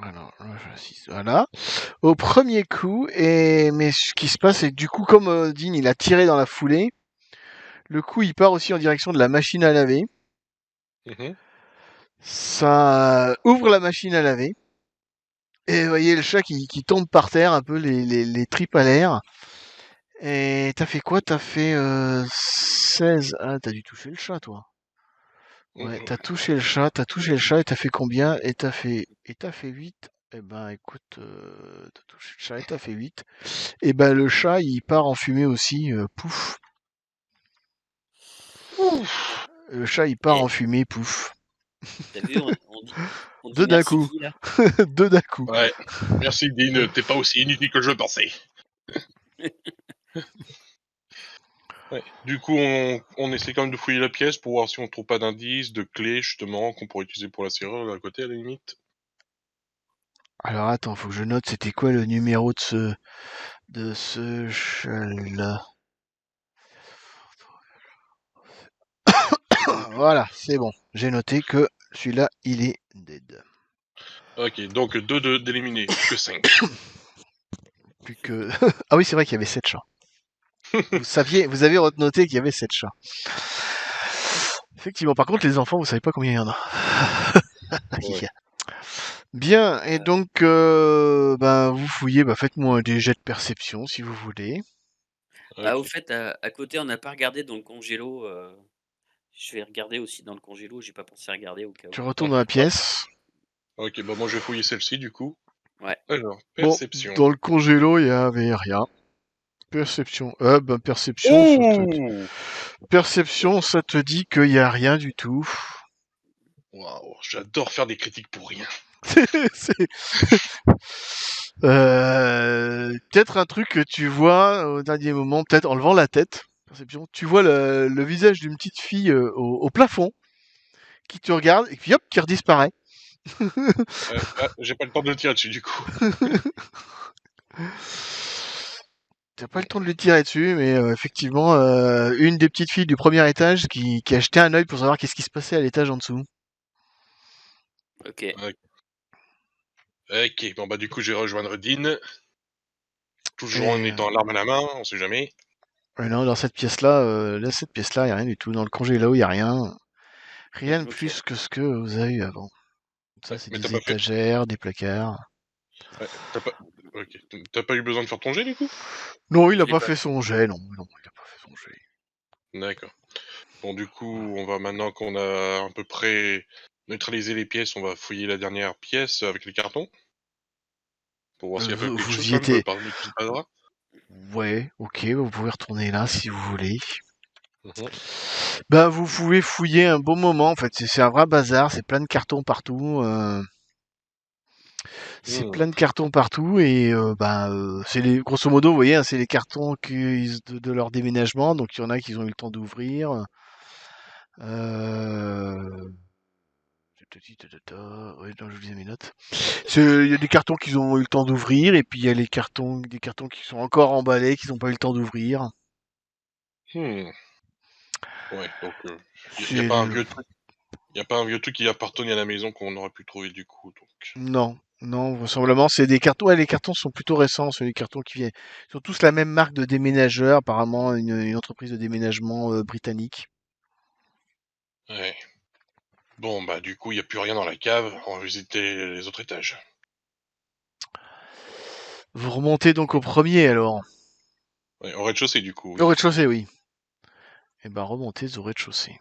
Alors, là, j'insiste, voilà. Au premier coup, mais ce qui se passe, c'est que du coup, comme Dean, il a tiré dans la foulée, le coup, il part aussi en direction de la machine à laver. Mhm. Ça ouvre la machine à laver. Et vous voyez le chat qui tombe par terre, un peu les tripes à l'air. Et t'as fait quoi? T'as fait 16. Ah, t'as dû toucher le chat, toi. Ouais, Mhm. t'as touché le chat et t'as fait combien? Et t'as fait 8. Eh ben, écoute, t'as touché le chat et t'as fait 8. Et ben, le chat, il part en fumée aussi, pouf. Ouf. Le chat, il part en Et fumée, pouf. t'as vu, on dit Deux d'un merci coup. qui là? Deux d'un coup. Ouais. Merci Dean, t'es pas aussi inutile que je le pensais. Ouais. Du coup, on essaie quand même de fouiller la pièce pour voir si on trouve pas d'indices, de clés justement qu'on pourrait utiliser pour la serrure à côté à la limite. Alors attends, faut que je note c'était quoi le numéro de ce chat-là. Voilà, c'est bon. J'ai noté que celui-là, il est dead. Ok, donc 2 d'éliminer, plus que 5. Plus que... Ah oui, c'est vrai qu'il y avait 7 chats. Vous avez noté qu'il y avait 7 chats. Effectivement, par contre, les enfants, vous savez pas combien il y en a. Ouais. Bien, et donc, ben, vous fouillez, bah, faites-moi des jets de perception si vous voulez. Ah, au Ok. fait, à côté, on n'a pas regardé dans le congélo. Je vais regarder aussi dans le congélo. J'ai pas pensé à regarder au cas Tu où. retournes dans la Ah, pièce. ok, bah moi je vais fouiller celle-ci du coup. Ouais. Alors, Bon, perception. dans le congélo, il y avait rien. Perception. Ben, perception, Ouh. ça te dit qu'il y a rien du tout. Waouh, j'adore faire des critiques pour rien. C'est peut-être un truc que tu vois au dernier moment, peut-être en levant la tête. Perception. Tu vois le visage d'une petite fille au plafond qui te regarde et puis hop, qui redisparaît. J'ai pas le temps de le tirer dessus du coup. T'as pas le temps de lui tirer dessus, mais effectivement, une des petites filles du premier étage qui a jeté un œil pour savoir qu'est-ce qui se passait à l'étage en dessous. Ok. Ok, ok, bon bah du coup je vais rejoindre Dean. Toujours en Et étant l'arme à la main, on sait jamais. non, dans cette pièce-là, il y a rien du tout. Dans le congélo, il y a rien. Rien de Ok. plus que ce que vous avez eu avant. Ça, Ouais, c'est mais t'as des pas fait. étagères, des placards. Ouais, t'as pas. Ok, t'as pas eu besoin de faire ton jet du coup. Non, il Je a l'ai pas pas fait fait. son jet, non, non, il a pas fait son jet. D'accord. Bon du coup, on va maintenant qu'on a à peu près neutralisé les pièces, on va fouiller la dernière pièce avec les cartons pour voir s'il y a pas Vous, quelque chose vous y quand même étiez. parmi tout ce bazar. Ouais, ok, vous pouvez retourner là si vous voulez. Mhm. Ben, vous pouvez fouiller un bon moment, en fait. C'est un vrai bazar, c'est plein de cartons partout. C'est Hmm. plein de cartons partout et c'est les grosso modo, vous voyez, hein, c'est les cartons de leur déménagement. Donc il y en a qui ont eu le temps d'ouvrir. Euh... Ouais, non, je lisais mes notes. Il y a des cartons qu'ils ont eu le temps d'ouvrir et puis il y a des cartons qui sont encore emballés, qu'ils n'ont pas eu le temps d'ouvrir. Hmm. Ouais, donc y a C'est pas un le... vieux truc. Y a pas un vieux truc qui appartenait à la maison qu'on aurait pu trouver du coup, donc. Non, non, vraisemblablement, c'est des cartons. Ouais, les cartons sont plutôt récents, c'est les cartons qui viennent. Ils ont tous la même marque de déménageur, apparemment une entreprise de déménagement britannique. Ouais. Bon bah du coup, y a plus rien dans la cave, on va visiter les autres étages. Vous remontez donc au premier alors. Ouais, au rez-de-chaussée du coup, Au oui. rez-de-chaussée, oui. Et ben remontez au rez-de-chaussée.